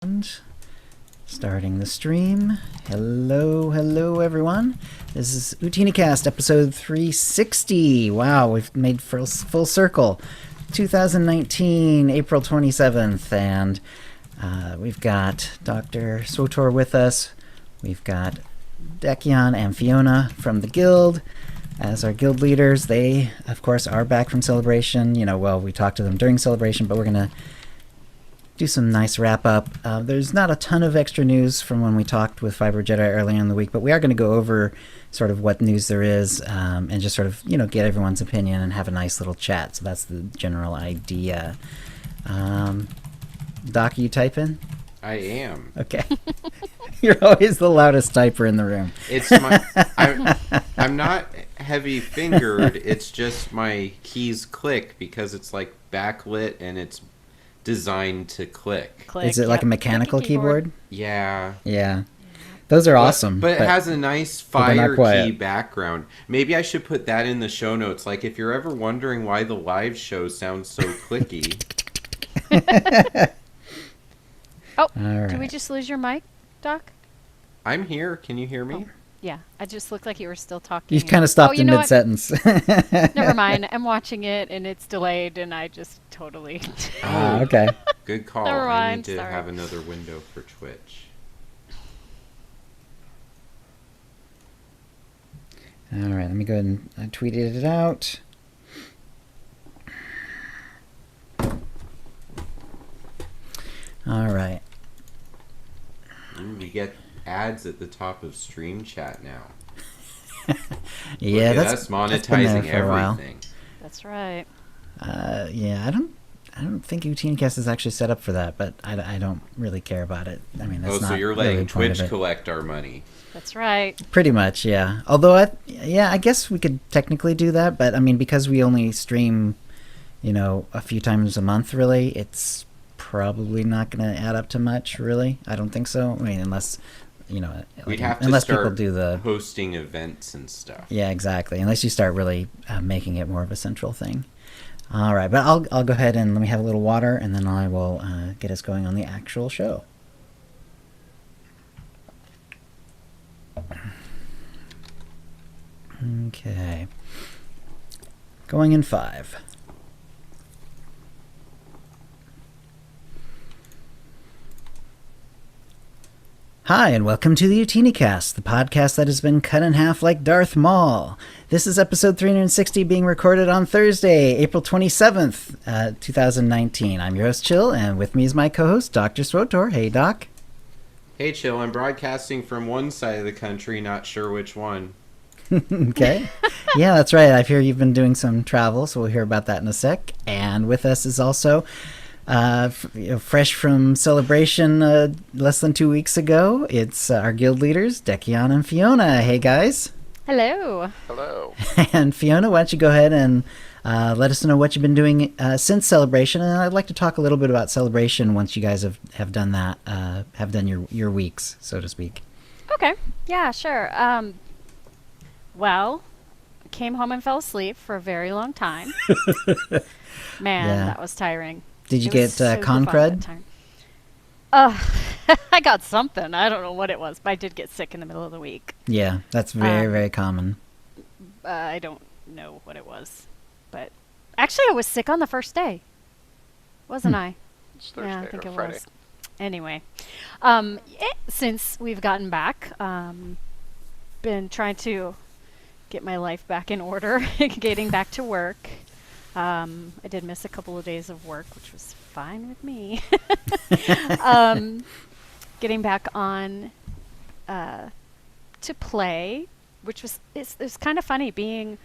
And starting the stream. Hello everyone. This is OotiniCast episode 360. Wow, we've made full circle. 2019, April 27th, and we've got Dr SWTOR with us. We've got Dekion and Fyonha from the guild as our guild leaders. They, of course, are back from Celebration. We talked to them during Celebration, but we're going to do some nice wrap-up. There's not a ton of extra news from when we talked with Fiber Jedi earlier in the week, but we are going to go over sort of what news there is and just sort of, get everyone's opinion and have a nice little chat. So that's the general idea. Doc, are you typing? I am. Okay. You're always the loudest typer in the room. I'm not heavy-fingered. It's just my keys click because it's like backlit and it's designed to click. Is it like a mechanical keyboard? Yeah. Yeah. Those are awesome. But it has a nice fire key background. Maybe I should put that in the show notes. Like, if you're ever wondering why the live show sounds so clicky. Oh, right. Did we just lose your mic, Doc? I'm here. Can you hear me? Oh, yeah. I just looked like you were still talking. You kind of stopped in mid-sentence. Never mind. I'm watching it, and it's delayed, and I just totally... Okay. Good call. Never mind. I need to Sorry. have another window for Twitch. All right, let me go ahead and tweet it out. All right. We get ads at the top of stream chat now. Yeah, Look at that's us monetizing everything. That's right. Yeah, I don't think OotiniCast is actually set up for that, but I don't really care about it. I mean, that's not so you're really letting the point Twitch of it. collect our money. That's right. Pretty much, yeah. Although, I guess we could technically do that, but I mean, because we only stream, a few times a month, really, it's probably not going to add up to much, really. I don't think so. I mean, unless, We'd have to unless start people do the hosting events and stuff. Yeah, exactly. Unless you start really making it more of a central thing. All right, but I'll go ahead and let me have a little water, and then I will get us going on the actual show. Okay. Going in 5. Hi, and welcome to the OotiniCast, the podcast that has been cut in half like Darth Maul. This is episode 360 being recorded on Thursday, April 27th, 2019. I'm your host, Chill, and with me is my co-host, Dr SWTOR. Hey, Doc. Hey, Chill, I'm broadcasting from one side of the country, not sure which one. Okay. Yeah, that's right. I hear you've been doing some travel, so we'll hear about that in a sec. And with us is also... fresh from Celebration less than 2 weeks ago, it's our guild leaders, Dekion and Fyonha. Hey, guys. Hello. Hello. And Fyonha, why don't you go ahead and let us know what you've been doing since Celebration, and I'd like to talk a little bit about Celebration once you guys have done that, have done your weeks, so to speak. Okay. Yeah, sure. Well, came home and fell asleep for a very long time. Man, Yeah. that was tiring. Did you It get was so con fun crud? that time. I got something. I don't know what it was, but I did get sick in the middle of the week. Yeah, that's very, very common. I don't know what it was, but actually I was sick on the first day, wasn't I? It's Thursday Yeah, I think or it Friday. was. Anyway, since we've gotten back, been trying to get my life back in order, getting back to work. I did miss a couple of days of work, which was fine with me. Getting back on to play, which was it's kind of funny being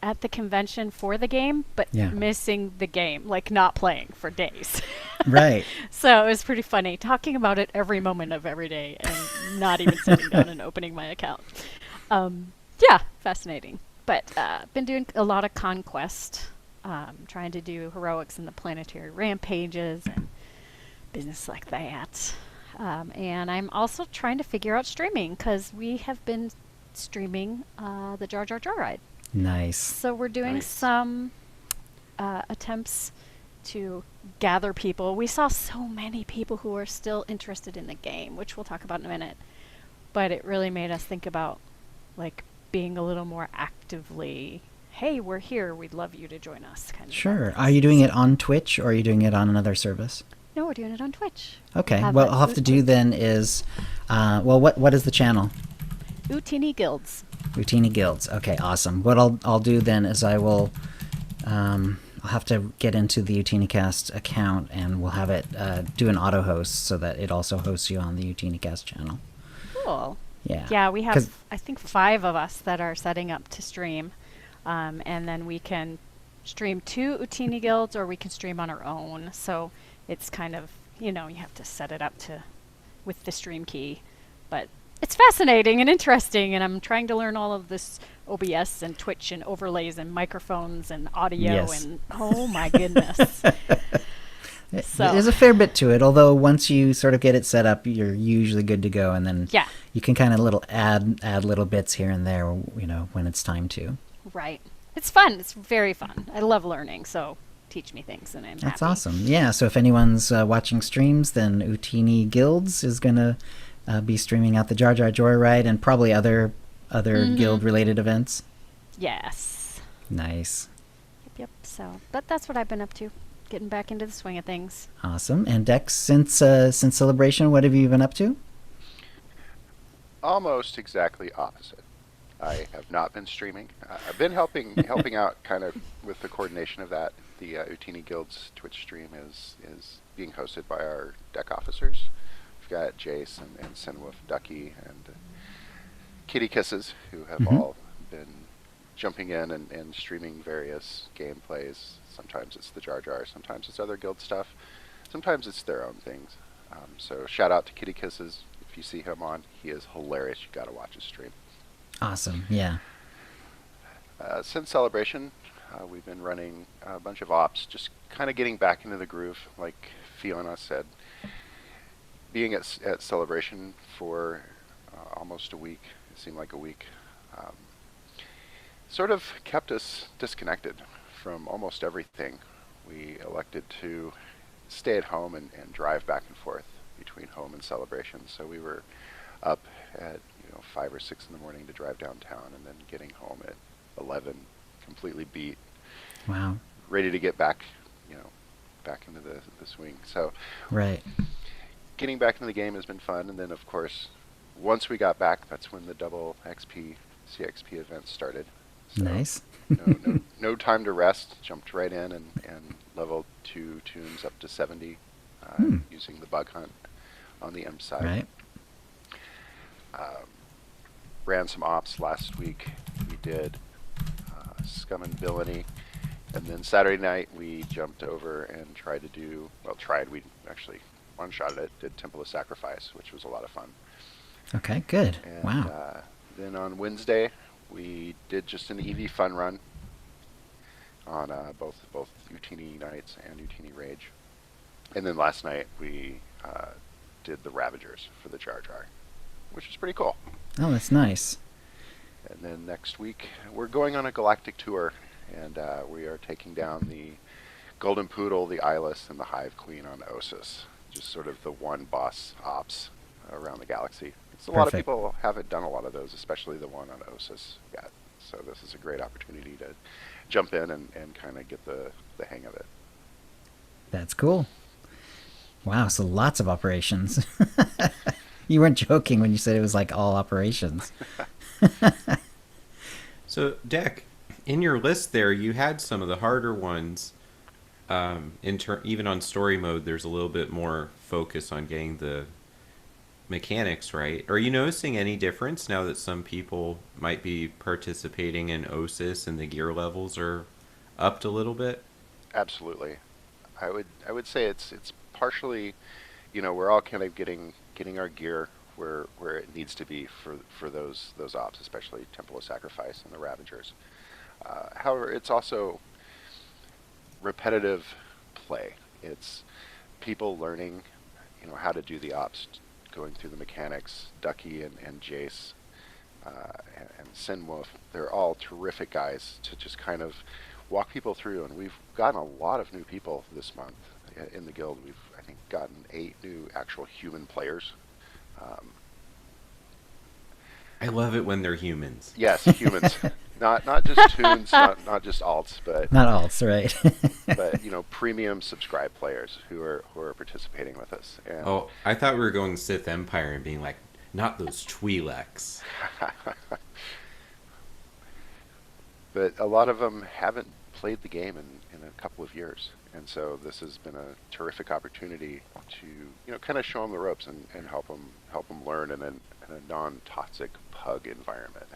at the convention for the game, but Yeah. missing the game, like not playing for days. Right. So it was pretty funny talking about it every moment of every day and not even sitting down and opening my account. Yeah, fascinating. But been doing a lot of conquest, trying to do heroics in the planetary rampages and business like that. And I'm also trying to figure out streaming because we have been streaming the Jar Jar Jar ride. Nice. So we're doing Nice. some attempts to gather people. We saw so many people who are still interested in the game, which we'll talk about in a minute. But it really made us think about like being a little more actively, hey, we're here, we'd love you to join us kind of. Sure. Are you doing it on Twitch or are you doing it on another service? No, we're doing it on Twitch. Okay. What I'll have to do then is, what is the channel? Utini Guilds. Utini Guilds. Okay, awesome. What I'll do then is I will, I'll have to get into the UtiniCast account and we'll have it do an auto host so that it also hosts you on the UtiniCast channel. Cool. Yeah. Yeah, we have, I think, 5 of us that are setting up to stream. And then we can stream to Utini Guilds or we can stream on our own. So it's kind of, you have to set it up with the stream key. But it's fascinating and interesting, and I'm trying to learn all of this OBS and Twitch and overlays and microphones and audio. Yes. And oh my goodness. There's a fair bit to it, although once you sort of get it set up, you're usually good to go, and then you can kind of add little bits here and there, when it's time to. Right. It's fun. It's very fun. I love learning, so teach me things, and I'm happy. That's awesome. Yeah, so if anyone's watching streams, then Utini Guilds is going to be streaming out the Jar Jar Joyride and probably other guild-related events. Yes. Nice. Yep. So, but that's what I've been up to. Getting back into the swing of things. Awesome. And Dex, since Celebration, what have you been up to? Almost exactly opposite. I have not been streaming. I've been helping out kind of with the coordination of that. The Utini Guild's Twitch stream is being hosted by our deck officers. We've got Jace and Sinwolf, Ducky, and Kitty Kisses, who have all been jumping in and streaming various gameplays. Sometimes it's the Jar Jar, sometimes it's other guild stuff, sometimes it's their own things. So shout out to Kitty Kisses. If you see him on, he is hilarious. You got to watch his stream. Awesome, yeah. Since Celebration, we've been running a bunch of ops, just kind of getting back into the groove, like Fiona said. Being at Celebration for almost a week, it seemed like a week, sort of kept us disconnected from almost everything. We elected to stay at home and drive back and forth between home and Celebration. So we were up at 5 or 6 in the morning to drive downtown, and then getting home at 11, completely beat. Wow. Ready to get back, back into the swing. So right. Getting back into the game has been fun, and then of course, once we got back, that's when the double XP CXP event started. So nice. no time to rest. Jumped right in and leveled 2 tunes up to 70 using the bug hunt on the M side. Right. Ran some ops last week. We did Scum and Villainy. And then Saturday night we jumped over and we actually one-shotted it, did Temple of Sacrifice, which was a lot of fun. Okay, good. And, wow. Then on Wednesday we did just an EV fun run on both Utini Nights and Utini Rage. And then last night we did the Ravagers for the Jar Jar, which is pretty cool. Oh, that's nice. And then next week we're going on a galactic tour, and we are taking down the Golden Poodle, the Eyeless, and the Hive Queen on Osis. Just sort of the one boss ops around the galaxy. A lot of people haven't done a lot of those, especially the one on Osis yet. So this is a great opportunity to jump in and kind of get the hang of it. That's cool. Wow, so lots of operations. You weren't joking when you said it was like all operations. So, Dek, in your list there, you had some of the harder ones. Even on story mode, there's a little bit more focus on getting the mechanics right. Are you noticing any difference now that some people might be participating in OSIS and the gear levels are upped a little bit? Absolutely. I would say it's partially, we're all kind of getting our gear where it needs to be for those ops, especially Temple of Sacrifice and the Ravagers. However, it's also repetitive play. It's people learning, how to do the ops, going through the mechanics. Ducky and Jace and Sinwolf, they're all terrific guys to just kind of walk people through, and we've gotten a lot of new people this month in the guild. We've, I think, gotten 8 new actual human players. I love it when they're humans. Yes, humans. Not just toons, not just alts, but Not alts, right? but premium subscribe players who are participating with us. And Oh, I thought we were going Sith Empire and being like, not those Twi'leks. But a lot of them haven't played the game in a couple of years, and so this has been a terrific opportunity to kind of show them the ropes and help them learn in a non-toxic pug environment.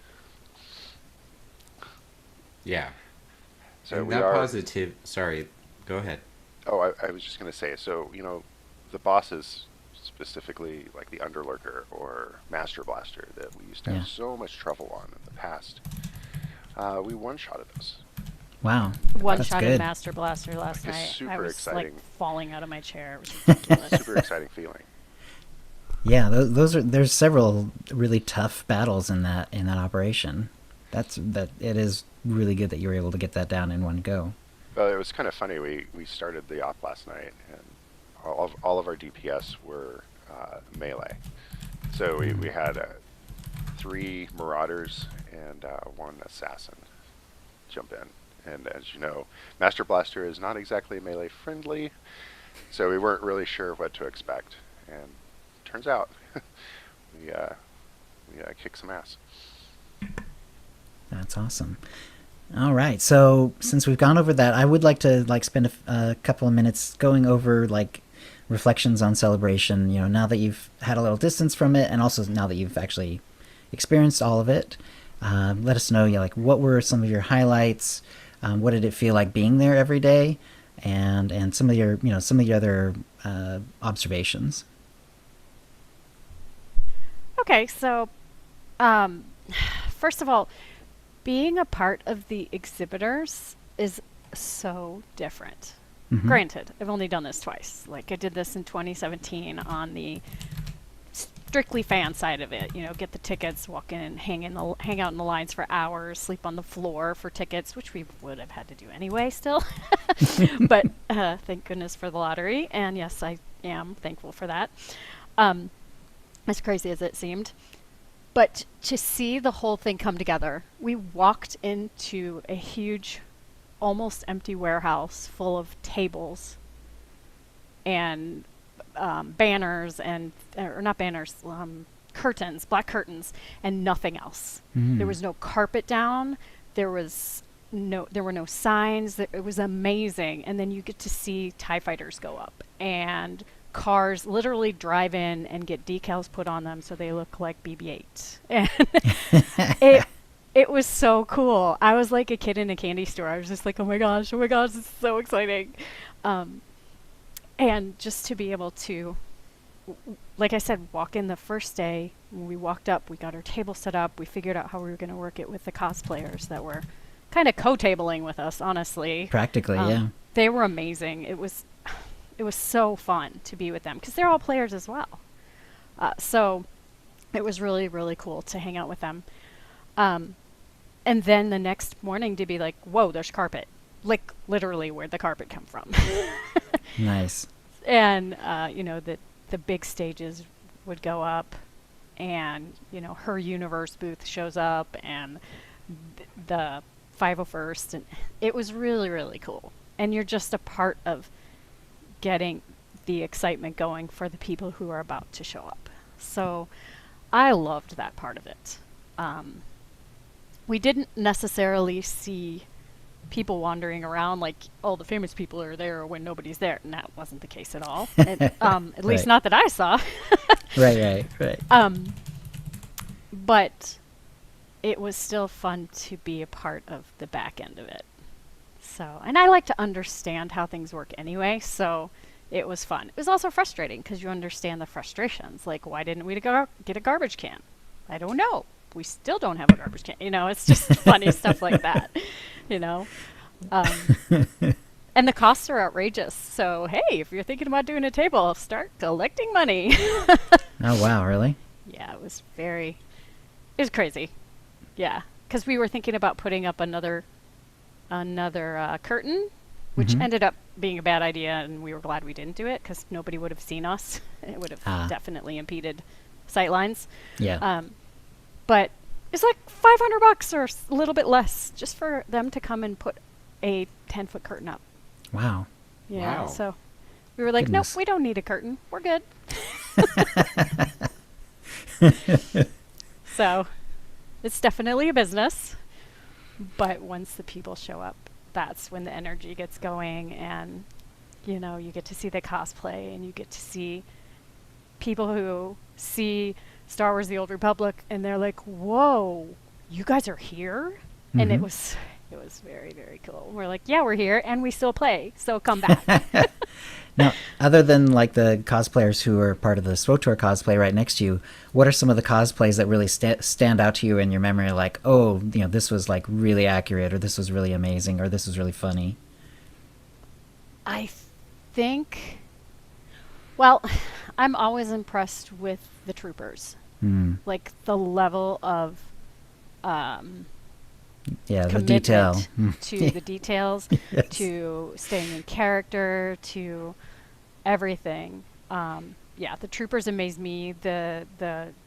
Yeah. So and we that are positive. Sorry, go ahead. Oh, I was just going to say, so the bosses, specifically like the Underlurker or Master Blaster that we used to have so much trouble on in the past, we one-shotted those. Wow. One That's shot good. at Master Blaster last Like a night. super I was exciting- like falling out of my chair. It was ridiculous. Super exciting feeling. Yeah, there's several really tough battles in that operation. It is really good that you were able to get that down in one go. Well, it was kind of funny. We started the op last night, and all of our DPS were melee. So we had 3 Marauders and 1 Assassin jump in. And as you know, Master Blaster is not exactly melee friendly, so we weren't really sure what to expect. And turns out we kicked some ass. That's awesome. All right, so since we've gone over that, I would like to spend a couple of minutes going over reflections on Celebration. Now that you've had a little distance from it, and also now that you've actually experienced all of it, let us know. What were some of your highlights? What did it feel like being there every day, and some of your other observations. Okay, so first of all, being a part of the exhibitors is so different. Mm-hmm. Granted, I've only done this twice. I did this in 2017 on the strictly fan side of it. Get the tickets, walk in, hang out in the lines for hours, sleep on the floor for tickets, which we would have had to do anyway still. But thank goodness for the lottery. And yes, I am thankful for that. As crazy as it seemed. But to see the whole thing come together, we walked into a huge, almost empty warehouse full of tables and banners or not banners, curtains, black curtains, and nothing else. Mm. There was no carpet down. There were no signs. It was amazing. And then you get to see TIE fighters go up and cars literally drive in and get decals put on them so they look like BB-8. And it was so cool. I was like a kid in a candy store. I was just like, oh my gosh, this is so exciting. And just to be able to, like I said, walk in the first day. When we walked up, we got our table set up. We figured out how we were going to work it with the cosplayers that were kind of co-tabling with us, honestly. Practically, yeah. They were amazing. It was so fun to be with them because they're all players as well. So it was really, really cool to hang out with them. And then the next morning to be like, whoa, there's carpet. Like literally where'd the carpet come from? Nice. And, the big stages would go up and, her universe booth shows up and the 501st. And it was really, really cool. And you're just a part of getting the excitement going for the people who are about to show up. So I loved that part of it. We didn't necessarily see people wandering around like all the famous people are there when nobody's there, and that wasn't the case at all. And, at least Right. not that I saw. Right. But it was still fun to be a part of the back end of it. So, and I like to understand how things work anyway, so it was fun. It was also frustrating because you understand the frustrations. Like, why didn't we get a garbage can? I don't know. We still don't have a garbage can. It's just funny stuff like that, And the costs are outrageous. So, hey, if you're thinking about doing a table, start collecting money. Oh, wow, really? Yeah, it was crazy. Yeah, because we were thinking about putting up another another curtain, which ended up being a bad idea, and we were glad we didn't do it because nobody would have seen us. It would have definitely impeded sight lines. Yeah. But it's like $500 or a little bit less just for them to come and put a 10-foot curtain up. Wow. Yeah. Wow. So we were like, Goodness. nope, we don't need a curtain. We're good. So it's definitely a business. But once the people show up, that's when the energy gets going, and you know, you get to see the cosplay, and you get to see people who see Star Wars The Old Republic and they're like, whoa, you guys are here? And it was very, very cool. We're like, yeah, we're here and we still play, so come back. Now, other than like the cosplayers who are part of the SWTOR cosplay right next to you, what are some of the cosplays that really stand out to you in your memory? Like, oh, you know, this was like really accurate, or this was really amazing, or this was really funny. I think, well, I'm always impressed with the troopers. Like the level of the commitment detail to the details, Yes. to staying in character, to everything. Yeah, the troopers amaze me. The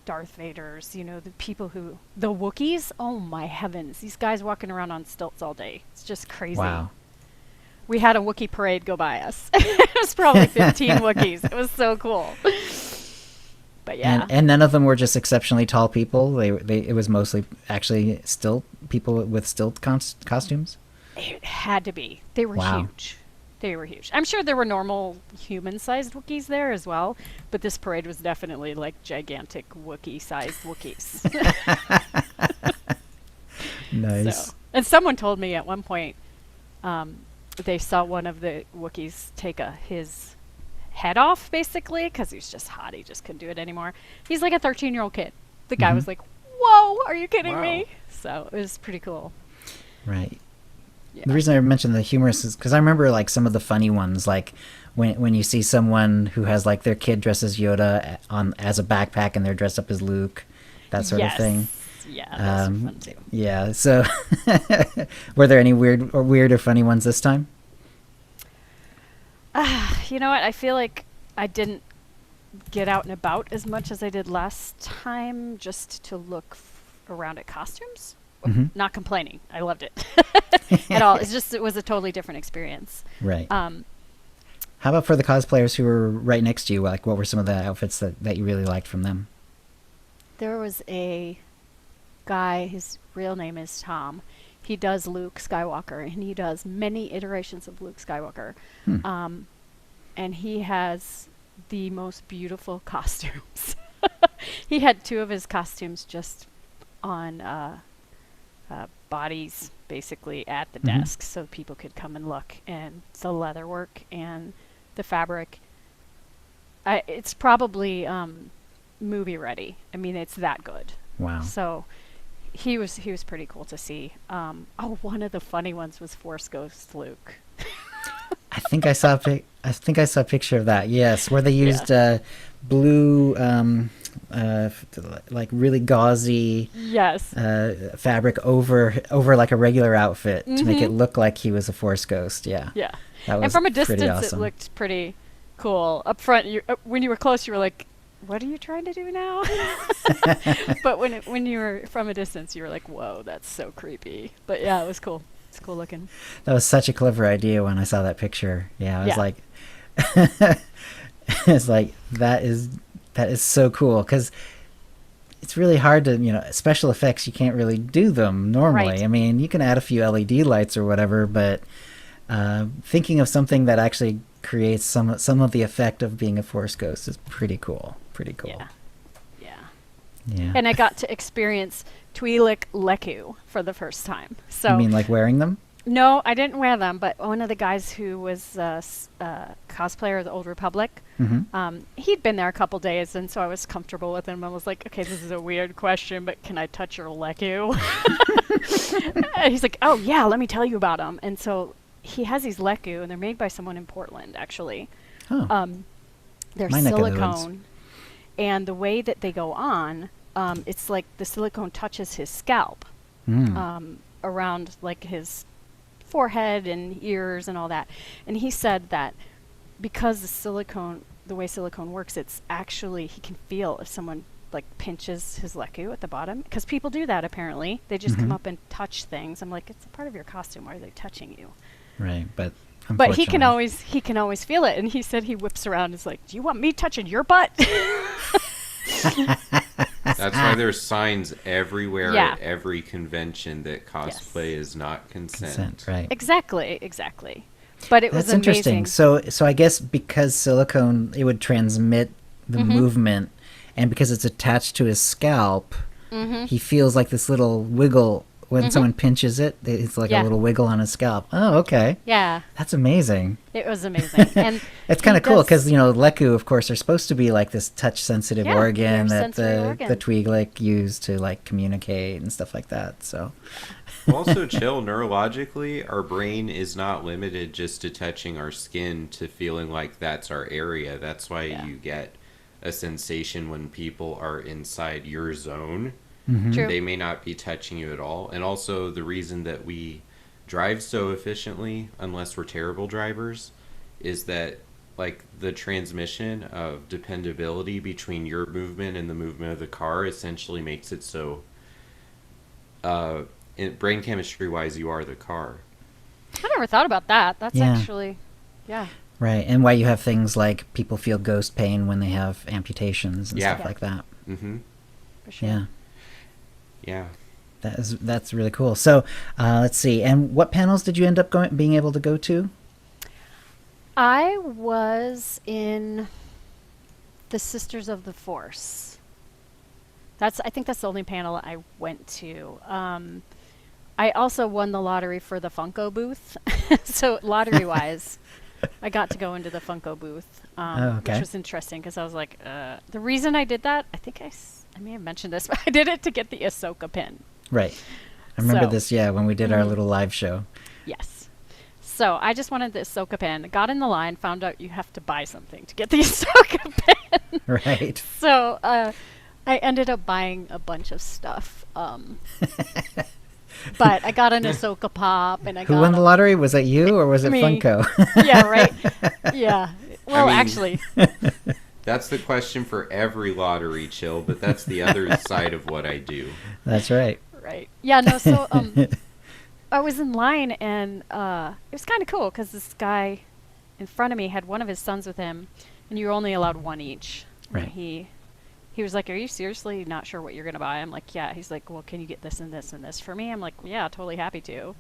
Darth Vaders, you know, the people who, the Wookiees. Oh my heavens, these guys walking around on stilts all day. It's just crazy. Wow. We had a Wookiee parade go by us. It was probably 15 Wookiees. It was so cool. But yeah. And none of them were just exceptionally tall people. It was mostly actually still people with stilt costumes. It had to be. They were Wow. huge. They were huge. I'm sure there were normal human-sized Wookiees there as well, but this parade was definitely like gigantic Wookiee-sized Wookiees. Nice. So, and someone told me at one point they saw one of the Wookiees take his head off, basically, because he was just hot. He just couldn't do it anymore. He's like a 13-year-old kid. The guy was like, whoa, are you kidding Wow. me? So it was pretty cool. Right. Yeah. The reason I mentioned the humorous is because I remember like some of the funny ones, like when you see someone who has like their kid dressed as Yoda as a backpack and they're dressed up as Luke, that sort of thing. Yeah, those were fun too. Yeah. So, were there any weird or funny ones this time? You know what? I feel like I didn't get out and about as much as I did last time, just to look around at costumes. Not complaining. I loved it at all. It was a totally different experience. Right. How about for the cosplayers who were right next to you? Like, what were some of the outfits that you really liked from them? There was a guy, his real name is Tom. He does Luke Skywalker, and he does many iterations of Luke Skywalker. And he has the most beautiful costumes. He had two of his costumes just on bodies, basically, at the desk, so people could come and look. And the leather work and the fabric, it's probably movie ready. I mean, it's that good. Wow. So he was pretty cool to see. One of the funny ones was Force Ghost Luke. I think I saw a picture of that. Yes, where they used blue, like really gauzy Yes. fabric over like a regular outfit to make it look like he was a Force ghost. Yeah. Yeah. That was And from a pretty distance, awesome. it looked pretty cool. Up front, when you were close, you were like, "What are you trying to do now?" But when you were from a distance, you were like, "Whoa, that's so creepy." But yeah, it was cool. It's cool looking. That was such a clever idea when I saw that picture. Yeah, I was Yeah. like, it's like that is so cool because it's really hard to, special effects. You can't really do them normally. Right. I mean, you can add a few LED lights or whatever, but thinking of something that actually creates some of the effect of being a Force ghost is pretty cool. Pretty cool. Yeah. Yeah. Yeah. And I got to experience Twi'lek Leku for the first time. So You mean like wearing them? no, I didn't wear them, but one of the guys who was a cosplayer of the Old Republic, he'd been there a couple days, and so I was comfortable with him. I was like, okay, this is a weird question, but can I touch your Leku? And he's like, oh, yeah, let me tell you about them. And so he has these Leku, and they're made by someone in Portland, actually. Oh. They're My neck of the woods. silicone, and the way that they go on, it's like the silicone touches his scalp around like his forehead and ears and all that. And he said that because the way silicone works, it's actually, he can feel if someone like pinches his leku at the bottom, because people do that apparently. They just come up and touch things. I'm like, it's a part of your costume. Why are they touching you? Right, but he can always feel it. And he said he whips around and is like, do you want me touching your butt? That's why there's signs everywhere Yeah. at every convention that cosplay is not consent. Right. Exactly. But it was That's interesting. So I guess because silicone, it would transmit the movement, and because it's attached to his scalp, he feels like this little wiggle when someone pinches it. It's like a little wiggle on his scalp. Oh, okay. Yeah. That's amazing. It was amazing. And it's kind of cool because, leku, of course, are supposed to be like this touch-sensitive organ that the Twi'lek use to like communicate and stuff like that. So. Also, chill, neurologically, our brain is not limited just to touching our skin to feeling like that's our area. That's why you get a sensation when people are inside your zone. True. They may not be touching you at all. And also the reason that we drive so efficiently, unless we're terrible drivers, is that like the transmission of dependability between your movement and the movement of the car essentially makes it so brain chemistry wise you are the car. I never thought about that. That's actually Right, and why you have things like people feel ghost pain when they have amputations and stuff like that. For sure. Yeah. That's really cool. So let's see. And what panels did you end up being able to go to? I was in the Sisters of the Force. I think that's the only panel I went to. I also won the lottery for the Funko booth. So lottery-wise, I got to go into the Funko booth, which was interesting because I was like, the reason I did that, I think I may have mentioned this, but I did it to get the Ahsoka pin. Right. I remember this, when we did our little live show. Yes. So I just wanted the Ahsoka pin. Got in the line, found out you have to buy something to get the Ahsoka pin. Right. So I ended up buying a bunch of stuff. But I got an Ahsoka pop, and Who won the lottery? Was it you or was it Funko? Yeah, right. Yeah. Well, actually. That's the question for every lottery, Chill, but that's the other side of what I do. That's right. Right. Yeah, no, so I was in line, and it was kind of cool because this guy in front of me had one of his sons with him, and you were only allowed one each. Right. And he was like, are you seriously not sure what you're going to buy? I'm like, yeah. He's like, well, can you get this and this and this for me? I'm like, yeah, totally happy to.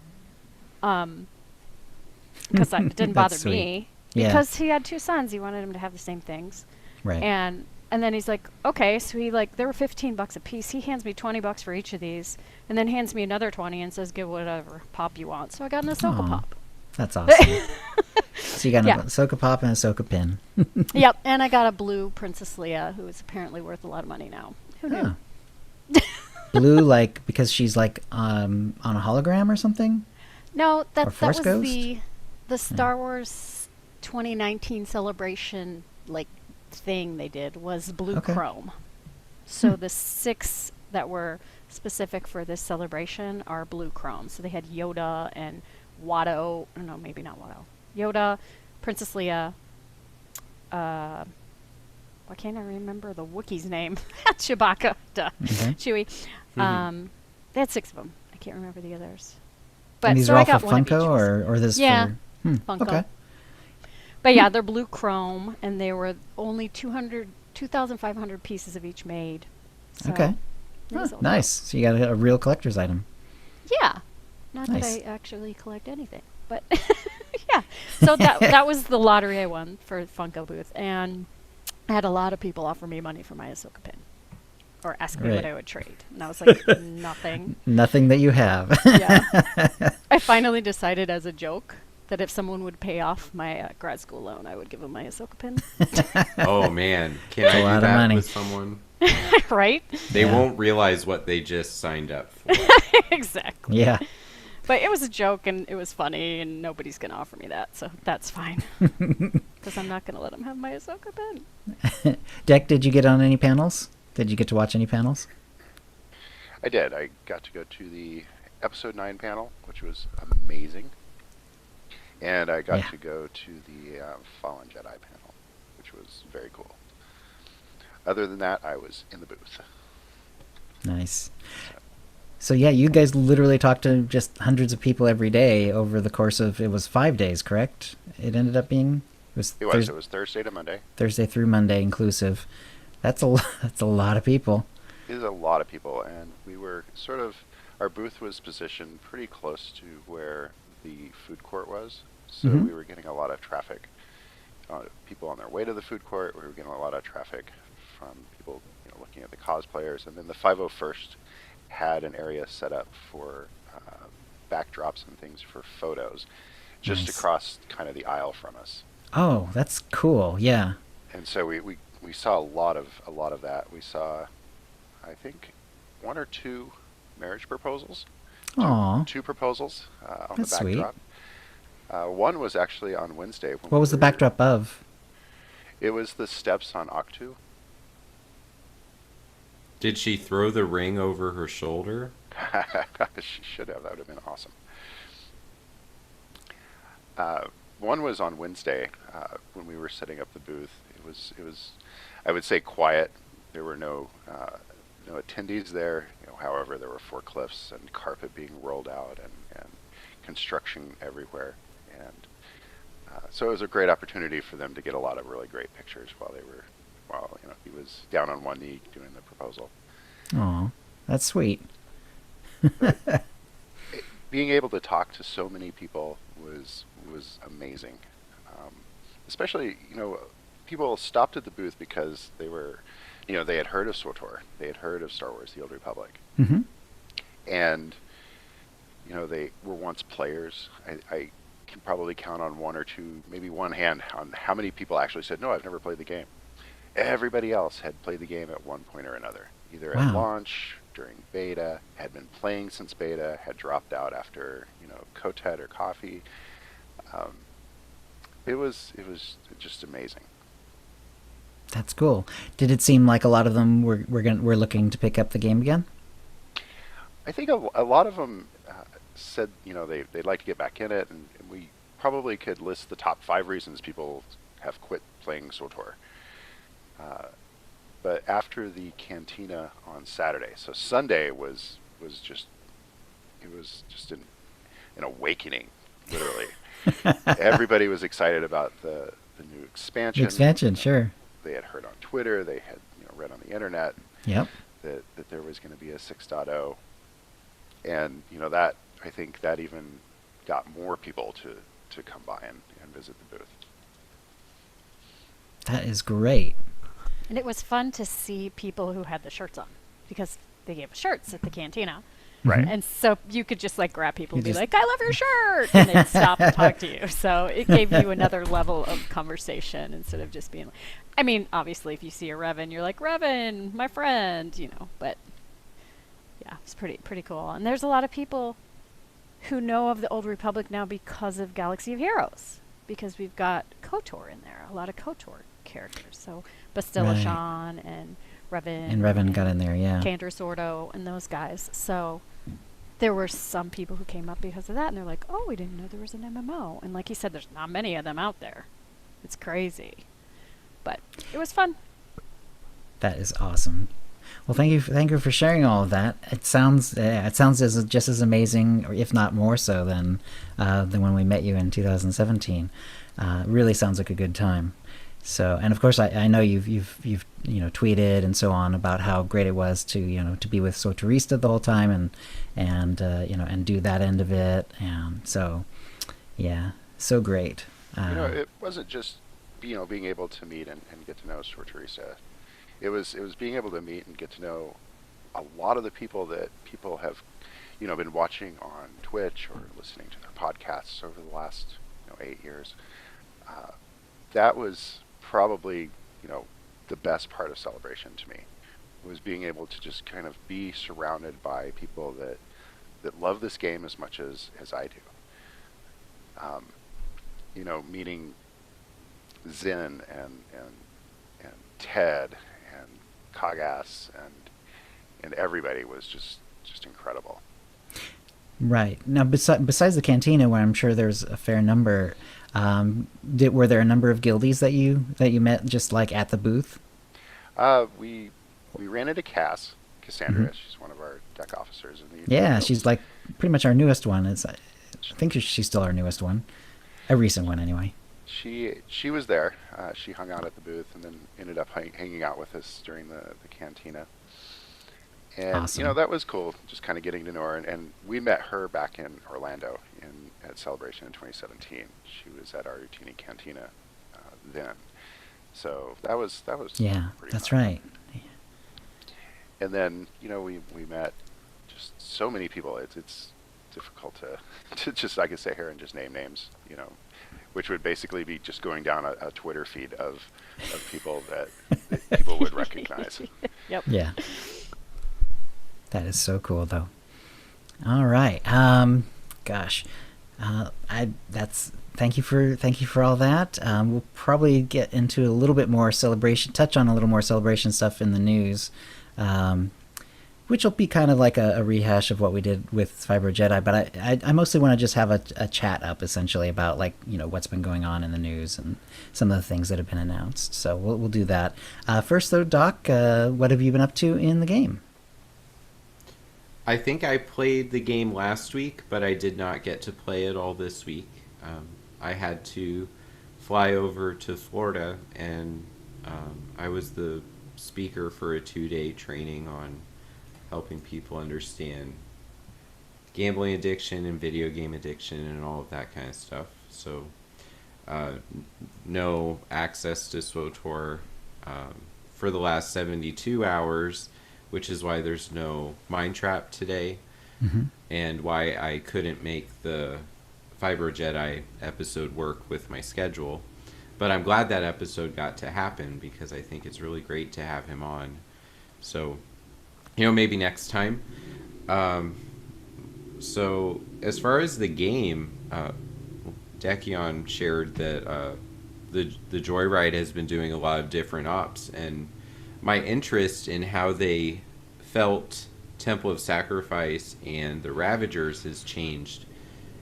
Because it didn't bother me. Because he had two sons. He wanted him to have the same things. Right. And then he's like, okay. So they were $15 a piece. He hands me $20 for each of these, and then hands me another 20 and says, give whatever pop you want. So I got an Ahsoka pop. That's awesome. So you got an Ahsoka pop and Ahsoka pin. Yep, and I got a blue Princess Leia, who is apparently worth a lot of money now. Who knew? Blue, like because she's like on a hologram or something? No, that was Ghost? the Star Wars 2019 celebration thing they did was blue chrome. So the 6 that were specific for this celebration are blue chrome. So they had Yoda and Watto. No, maybe not Watto. Yoda, Princess Leia. Why can't I remember the Wookiee's name? Chewbacca. Duh. Okay. Chewie. They had 6 of them. I can't remember the others. But and these so are all I got for one of Funko each. or this for Funko? Okay. But yeah, they're blue chrome, and they were only 2,500 pieces of each made. So okay. Nice. So you got a real collector's item. Yeah. Not that I actually collect anything, but yeah. So that was the lottery I won for Funko booth, and I had a lot of people offer me money for my Ahsoka pin, or ask me what I would trade, and I was like, nothing. Nothing that you have. Yeah. I finally decided as a joke that if someone would pay off my grad school loan, I would give them my Ahsoka pin. Oh man, can I do that with someone? Right? They won't realize what they just signed up for. Exactly. Yeah. But it was a joke, and it was funny, and nobody's going to offer me that, so that's fine. Because I'm not going to let them have my Ahsoka pin. Dek, did you get on any panels? Did you get to watch any panels? I did. I got to go to the Episode 9 panel, which was amazing. And I got Yeah. to go to the Fallen Jedi panel, which was very cool. Other than that, I was in the booth. Nice. So yeah, you guys literally talked to just hundreds of people every day over the course of, it was 5 days, correct? It ended up being, It was Thursday to Monday. Thursday through Monday inclusive. That's that's a lot of people. It is a lot of people, and we were sort of, our booth was positioned pretty close to where the food court was, so we were getting a lot of traffic. People on their way to the food court. We were getting a lot of traffic from people, looking at the cosplayers, and then the 501st had an area set up for backdrops and things for photos, just Nice. across kind of the aisle from us. Oh, that's cool. Yeah. And so we saw a lot of that. We saw, I think, one or two marriage proposals. Aw. Two proposals on That's the sweet. backdrop. One was actually on Wednesday. When What was the backdrop of? It was the steps on Octu. Did she throw the ring over her shoulder? She should have. That would have been awesome. One was on Wednesday when we were setting up the booth. It was, I would say, quiet. There were no attendees there. However, there were forklifts and carpet being rolled out and construction everywhere. And so it was a great opportunity for them to get a lot of really great pictures while he was down on one knee doing the proposal. Aw, that's sweet. Being able to talk to so many people was amazing. Especially, people stopped at the booth because they were, they had heard of SWTOR. They had heard of Star Wars: The Old Republic. Mm-hmm. And, they were once players. I can probably count on one or two, maybe one hand, on how many people actually said, no, I've never played the game. Everybody else had played the game at one point or another, either at Wow. launch, during beta, had been playing since beta, had dropped out after, Kotet or coffee. It was just amazing. That's cool. Did it seem like a lot of them were looking to pick up the game again? I think a lot of them said, they'd like to get back in it, and we probably could list the top 5 reasons people have quit playing SWTOR. But after the cantina on Saturday, so Sunday was just an awakening, literally. Everybody was excited about the new expansion. The expansion, sure. They had heard on Twitter, they had read on the internet Yep. that there was going to be a 6.0, and that, I think that even got more people to come by and visit the booth. That is great. And it was fun to see people who had the shirts on, because they gave us shirts at the cantina. Right. And so you could just grab people and You be just- like, I love your shirt! And they'd stop and talk to you. So it gave you another level of conversation instead of just being like, I mean, obviously if you see a Revan, you're like, Revan, my friend, but yeah, it's pretty cool. And there's a lot of people who know of the Old Republic now because of Galaxy of Heroes, because we've got KOTOR in there, a lot of KOTOR characters. So Bastilla Right. Shan and Revan. And Revan got in there, yeah. Kander Sordo and those guys. So there were some people who came up because of that, and they're like, oh, we didn't know there was an MMO. And like you said, there's not many of them out there. It's crazy. But it was fun. That is awesome. Well, thank you for sharing all of that. It sounds as just as amazing, or if not more so, than when we met you in 2017. Really sounds like a good time. So, and of course, I know you've tweeted and so on about how great it was to to be with SWTORista the whole time and do that end of it, and so yeah, so great. It wasn't just being able to meet and get to know SWTORista. It was being able to meet and get to know a lot of the people that people have been watching on Twitch or listening to their podcasts over the last 8 years. That was probably the best part of Celebration to me, was being able to just kind of be surrounded by people that love this game as much as I do. Meeting Zen and Ted and Kagas and everybody was just incredible. Right. Now, besides the cantina, where I'm sure there's a fair number, were there a number of guildies that you met just like at the booth? We ran into Cassandra. Mhm. She's one of our deck officers in the Utility Yeah, Guilds. she's like pretty much our newest one. I think she's still our newest one, a recent one anyway. She was there. She hung out at the booth and then ended up hanging out with us during the cantina. And Awesome. that was cool, just kind of getting to know her. And we met her back in Orlando at Celebration in 2017. She was at our Utini Cantina then, so that was Yeah, pretty that's fun. right. And then we met just so many people. It's difficult to just, I could sit here and just name names, which would basically be just going down a Twitter feed of people that people would recognize. Yep. Yeah. That is so cool, though. All right. Gosh, thank you for all that. We'll probably get into a little bit more touch on a little more celebration stuff in the news, which will be kind of like a rehash of what we did with Fibro Jedi. But I mostly want to just have a chat up essentially about what's been going on in the news and some of the things that have been announced. So we'll do that. First though, Doc, what have you been up to in the game? I think I played the game last week, but I did not get to play it all this week. I had to fly over to Florida, and I was the speaker for a 2-day training on helping people understand gambling addiction and video game addiction and all of that kind of stuff. So no access to SWTOR for the last 72 hours, which is why there's no Mind Trap today, and why I couldn't make the Fibro Jedi episode work with my schedule. But I'm glad that episode got to happen, because I think it's really great to have him on. So, maybe next time. So, as far as the game, Dekion shared that the Joyride has been doing a lot of different ops, and my interest in how they felt Temple of Sacrifice and the Ravagers has changed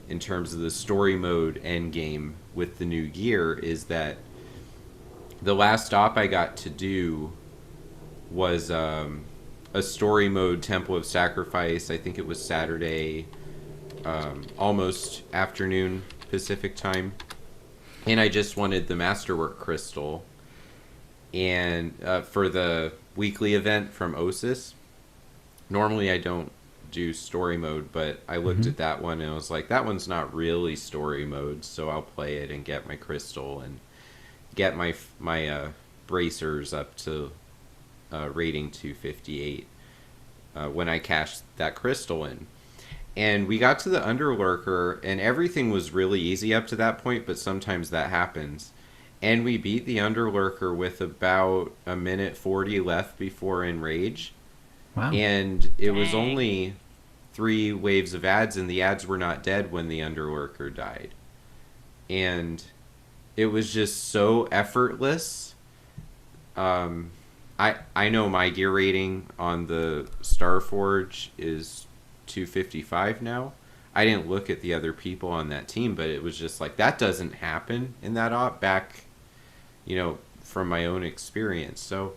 in terms of the story mode end game with the new gear. Is that the last op I got to do was a story mode Temple of Sacrifice. I think it was Saturday, almost afternoon Pacific time, and I just wanted the Masterwork Crystal and for the weekly event from OSIS. Normally I don't do story mode, but I looked at that one and I was like, that one's not really story mode, so I'll play it and get my crystal and get my bracers up to rating 258 when I cashed that crystal in. And we got to the Underlurker, and everything was really easy up to that point, but sometimes that happens. And we beat the Underlurker with about a minute 40 left before Enrage. Wow. And it was only 3 waves of ads, and the ads were not dead when the Underlurker died. And it was just so effortless. I know my gear rating on the Starforge is 255 now. I didn't look at the other people on that team, but it was just like, that doesn't happen in that op back, from my own experience. So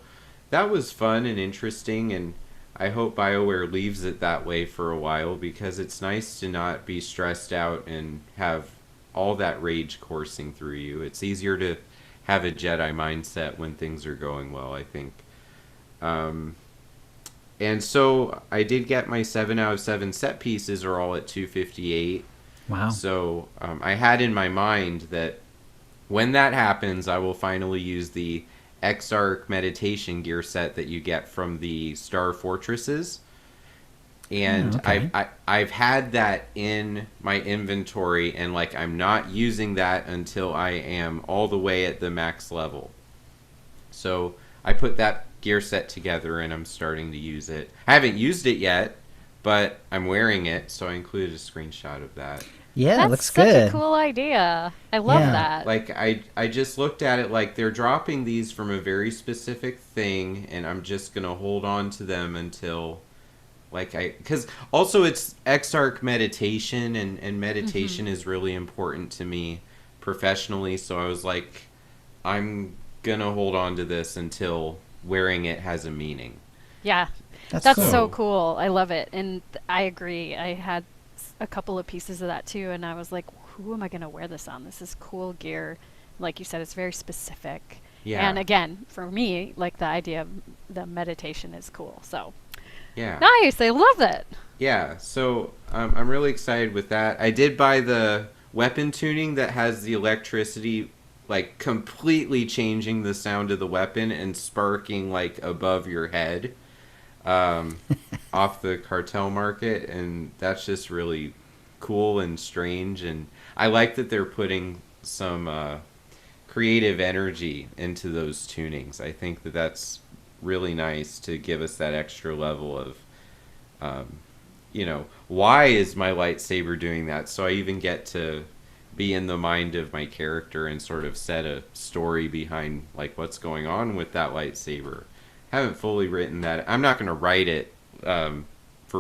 that was fun and interesting, and I hope BioWare leaves it that way for a while, because it's nice to not be stressed out and have all that rage coursing through you. It's easier to have a Jedi mindset when things are going well, I think. And so I did get my 7 out of 7 set pieces are all at 258. Wow. So I had in my mind that when that happens, I will finally use the Exarch meditation gear set that you get from the Star Fortresses. And okay. I've had that in my inventory, and I'm not using that until I am all the way at the max level. So I put that gear set together and I'm starting to use it. I haven't used it yet, but I'm wearing it, so I included a screenshot of that. Yeah, That's it looks such good. a cool idea. I love Yeah. that. I just looked at it they're dropping these from a very specific thing, and I'm just going to hold on to them until Because also it's Exarch meditation, and meditation is really important to me professionally. So I was like, I'm gonna hold on to this until wearing it has a meaning. Yeah, that's so cool. I love it, and I agree. I had a couple of pieces of that too, and I was like, who am I gonna wear this on? This is cool gear. Like you said, it's very specific. Yeah. And again, for me, like the idea of the meditation is cool. So. Yeah. Nice. I love it. Yeah. So I'm really excited with that. I did buy the weapon tuning that has the electricity, like completely changing the sound of the weapon and sparking like above your head, off the cartel market, and that's just really cool and strange. And I like that they're putting some creative energy into those tunings. I think that that's really nice to give us that extra level of, why is my lightsaber doing that? So I even get to be in the mind of my character and sort of set a story behind like what's going on with that lightsaber. Haven't fully written that. I'm not going to write it for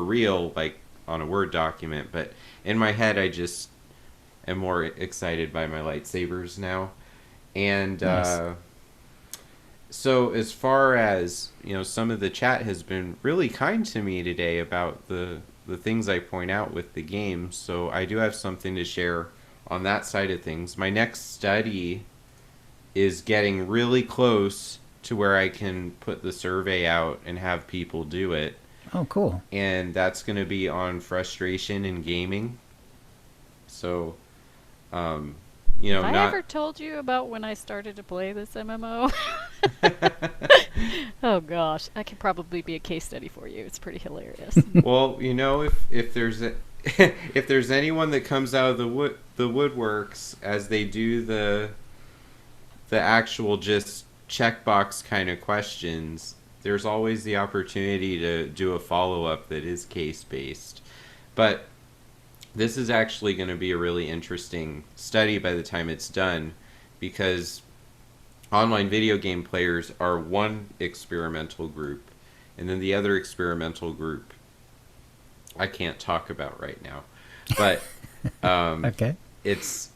real, like on a Word document, but in my head I just am more excited by my lightsabers now. And nice. So as far as, some of the chat has been really kind to me today about the things I point out with the game. So I do have something to share on that side of things. My next study is getting really close to where I can put the survey out and have people do it. Oh, cool. And that's going to be on frustration in gaming. So, Have I ever told you about when I started to play this MMO? Oh gosh, that could probably be a case study for you. It's pretty hilarious. Well, if there's anyone that comes out of the woodworks as they do the actual just checkbox kind of questions, there's always the opportunity to do a follow-up that is case-based. But this is actually going to be a really interesting study by the time it's done, because online video game players are one experimental group, and then the other experimental group I can't talk about right now. But okay. It's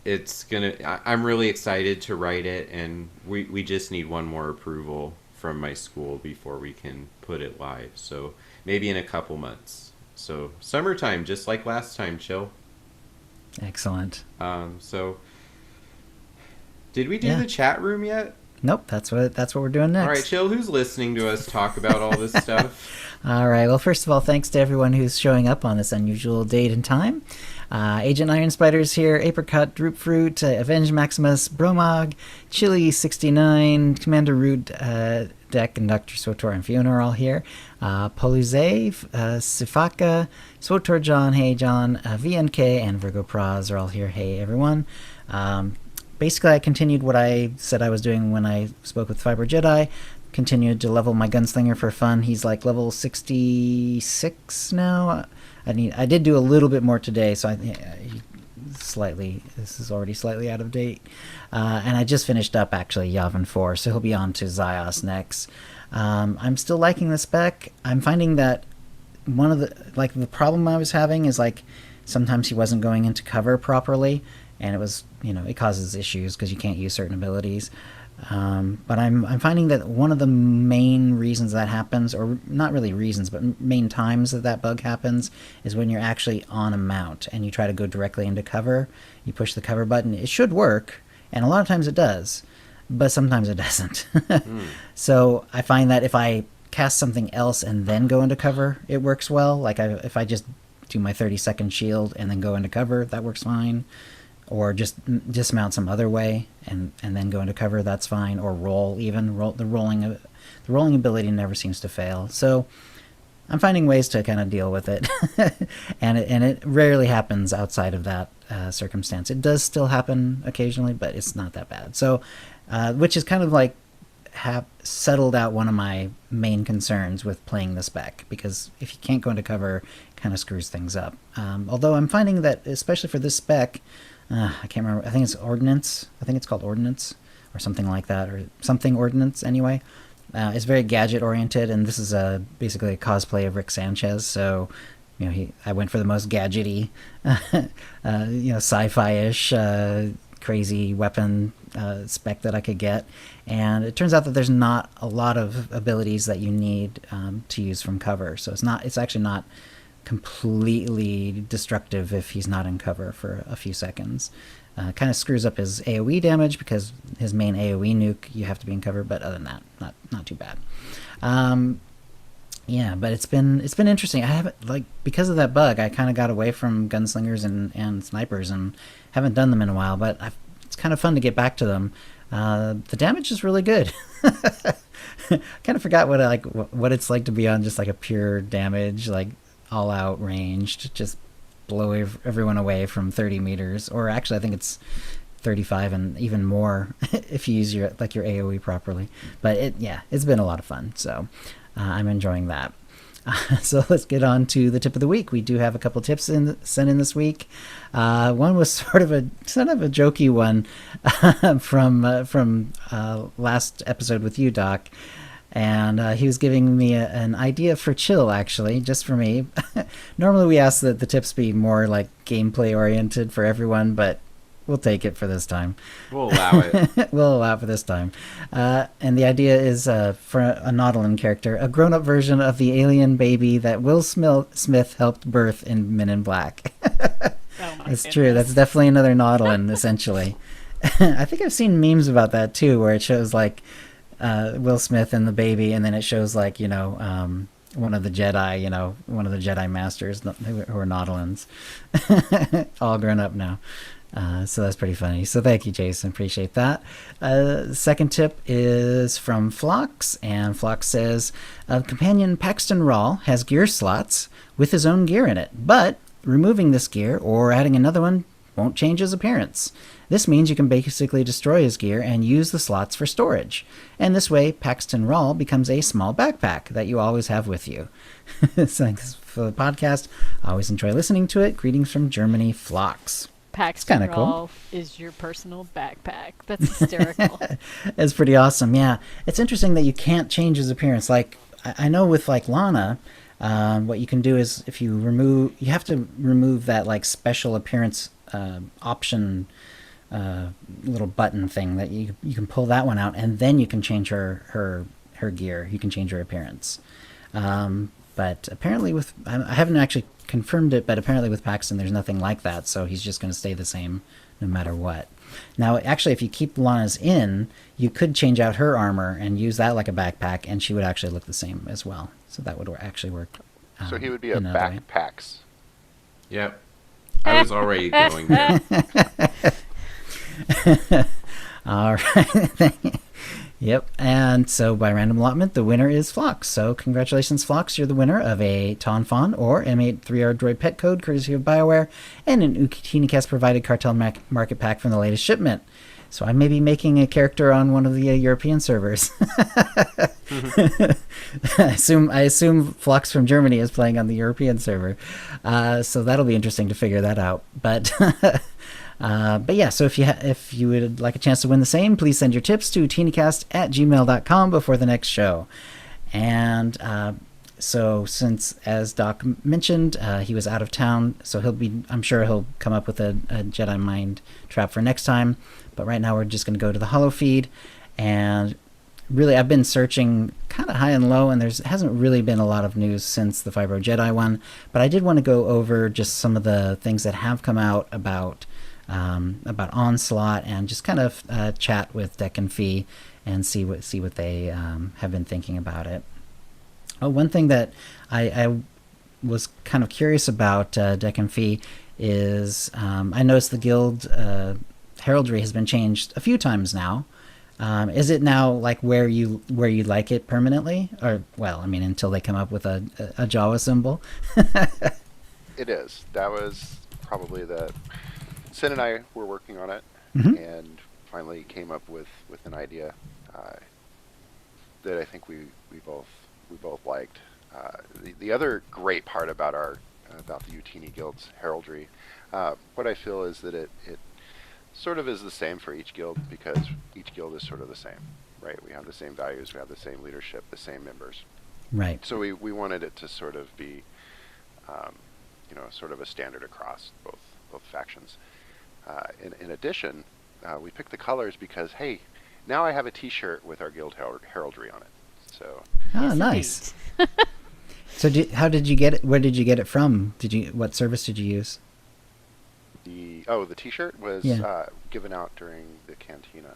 gonna. I'm really excited to write it, and we just need one more approval from my school before we can put it live. So maybe in a couple months. So summertime, just like last time, Chill. Excellent. So did we do the chat room yet? Nope, that's what we're doing next. All right, Chill, who's listening to us talk about all this stuff? All right, well, first of all, thanks to everyone who's showing up on this unusual date and time. Agent Iron Spider's here, Apricot, Droopfruit, Avenge Maximus, Bromog, Chili69, Commander Root, Dek, and Dr SWTOR and Fyonha are all here. Poluze, Sifaka, SWTOR John, hey John, VNK, and Virgo Praz are all here. Hey everyone. Basically, I continued what I said I was doing when I spoke with Fiber Jedi. Continued to level my gunslinger for fun. He's like level 66 now. I did do a little bit more today, so this is already slightly out of date. And I just finished up actually Yavin 4, so he'll be on to Zyos next. I'm still liking the spec. I'm finding that one of the problem I was having is sometimes he wasn't going into cover properly, and it was, it causes issues because you can't use certain abilities. But I'm finding that one of the main reasons that happens, or not really reasons, but main times that bug happens, is when you're actually on a mount and you try to go directly into cover. You push the cover button. It should work, and a lot of times it does, but sometimes it doesn't. So I find that if I cast something else and then go into cover, it works well. If I just do my 30-second shield and then go into cover, that works fine. Or just dismount some other way and then go into cover, that's fine. Or the rolling ability never seems to fail. So I'm finding ways to kind of deal with it, and it rarely happens outside of that circumstance. It does still happen occasionally, but it's not that bad. So, which is kind of have settled out one of my main concerns with playing the spec, because if you can't go into cover, it kind of screws things up. Although I'm finding that, especially for this spec, I can't remember. I think it's Ordnance. I think it's called Ordnance or something like that, or something Ordnance anyway. It's very gadget oriented, and this is basically a cosplay of Rick Sanchez. So, I went for the most gadgety, sci-fi-ish, crazy weapon spec that I could get. And it turns out that there's not a lot of abilities that you need to use from cover. So it's actually not completely destructive if he's not in cover for a few seconds. Kind of screws up his AoE damage because his main AoE nuke you have to be in cover, but other than that, not too bad. But it's been interesting. I haven't because of that bug, I kind of got away from gunslingers and snipers and haven't done them in a while. But it's kind of fun to get back to them. The damage is really good. Kind of forgot what it's like to be on just like a pure damage, like all out ranged, just blow everyone away from 30 meters, or actually I think it's 35 and even more if you use your AoE properly. But it's been a lot of fun, so I'm enjoying that. So let's get on to the tip of the week. We do have a couple tips sent in this week. One was sort of a jokey one from last episode with you, Doc. And he was giving me an idea for chill, actually, just for me. Normally we ask that the tips be more like gameplay oriented for everyone, but we'll take it for this time. We'll allow it. We'll allow it for this time. And the idea is for a Nautilin character, a grown-up version of the alien baby that Will Smith helped birth in Men in Black. It's true. That's definitely another Nautilin, essentially. I think I've seen memes about that, too, where it shows, Will Smith and the baby, and then it shows one of the Jedi, one of the Jedi Masters who are Nautilins, all grown up now. So that's pretty funny. So thank you, Jason. Appreciate that. Second tip is from Phlox, and Phlox says, companion Paxton Rawl has gear slots with his own gear in it, but removing this gear or adding another one won't change his appearance. This means you can basically destroy his gear and use the slots for storage. And this way, Paxton Rawl becomes a small backpack that you always have with you. Thanks for the podcast. I always enjoy listening to it. Greetings from Germany, Phlox. Paxton Rawl cool. Is your personal backpack. That's hysterical. It's pretty awesome, yeah. It's interesting that you can't change his appearance. I know with Lana, what you can do is if you have to remove that special appearance option little button thing that you can pull that one out, and then you can change her gear. You can change her appearance. But apparently I haven't actually confirmed it, but apparently with Paxton there's nothing like that, so he's just going to stay the same no matter what. Now, actually, if you keep Lana's in, you could change out her armor and use that like a backpack, and she would actually look the same as well. So that would actually work. So he would be a backpacks. Yep. I was already going there. All right. Yep. And so by random allotment, the winner is Phlox. So congratulations, Phlox. You're the winner of a Tonfon or M83R droid pet code courtesy of BioWare and an OotiniCast provided cartel market pack from the latest shipment. So I may be making a character on one of the European servers. I assume Phlox from Germany is playing on the European server. So that'll be interesting to figure that out. But yeah, so if you would like a chance to win the same, please send your tips to OotiniCast@gmail.com before the next show. And so since, as Doc mentioned, he was out of town, so I'm sure he'll come up with a Jedi Mind trap for next time. But right now we're just going to go to the holo feed. And really, I've been searching kind of high and low, and there hasn't really been a lot of news since the Fibro Jedi one. But I did want to go over just some of the things that have come out about Onslaught, and just kind of chat with Dek and Fee and see what they have been thinking about it. One thing that I was kind of curious about Dek and Fee is I noticed the guild heraldry has been changed a few times now. Is it now where you like it permanently, or until they come up with a Jawa symbol? It is. That was probably Sin and I were working on it, and finally came up with an idea that I think we both liked. The other great part about the Utini Guild's heraldry, what I feel is that it sort of is the same for each guild, because each guild is sort of the same, right? We have the same values, we have the same leadership, the same members. Right. So we wanted it to sort of be, sort of a standard across both factions. In addition, we picked the colors because, hey, now I have a T-shirt with our guild heraldry on it. So. Oh, Yes, nice. indeed. So how did you get it? Where did you get it from? What service did you use? The T-shirt was given out during the cantina.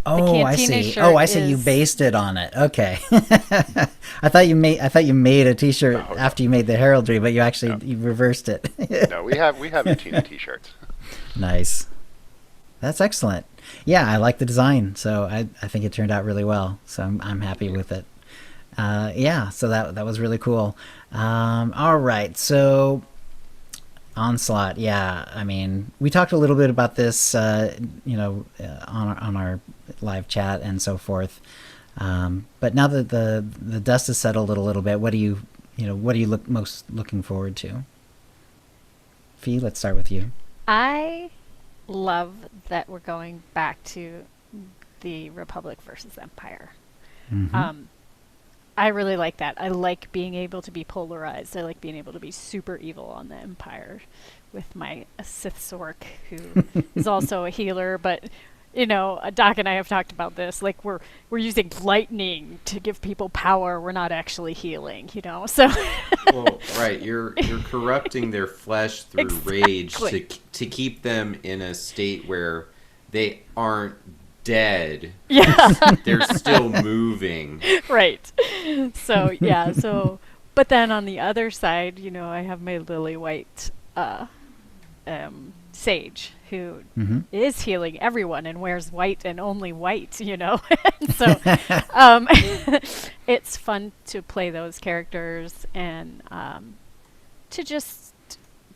Oh, I cantina see. shirt Oh, I see. You is- based it on it. Okay. I thought you made a T-shirt No. after you made the heraldry, but you actually No. you reversed it. No, we have Utina T-shirts. Nice. That's excellent. Yeah, I like the design, so I think it turned out really well. So I'm happy with it. So that was really cool. All right, so Onslaught. Yeah, I mean, we talked a little bit about this, on our live chat and so forth. But now that the dust has settled a little bit, what do you most looking forward to? Fee, let's start with you. I love that we're going back to the Republic versus Empire. Mhm. I really like that. I like being able to be polarized. I like being able to be super evil on the Empire with my Sith Sork, who is also a healer. But, Doc and I have talked about this. Like, we're using lightning to give people power. We're not actually healing, So, Well, right, you're corrupting their flesh through rage Exactly. to keep them in a state where they aren't dead. yeah. They're still moving. Right. So, yeah. But then on the other side, I have my lily white sage who Mhm. is healing everyone and wears white and only white, So it's fun to play those characters and to just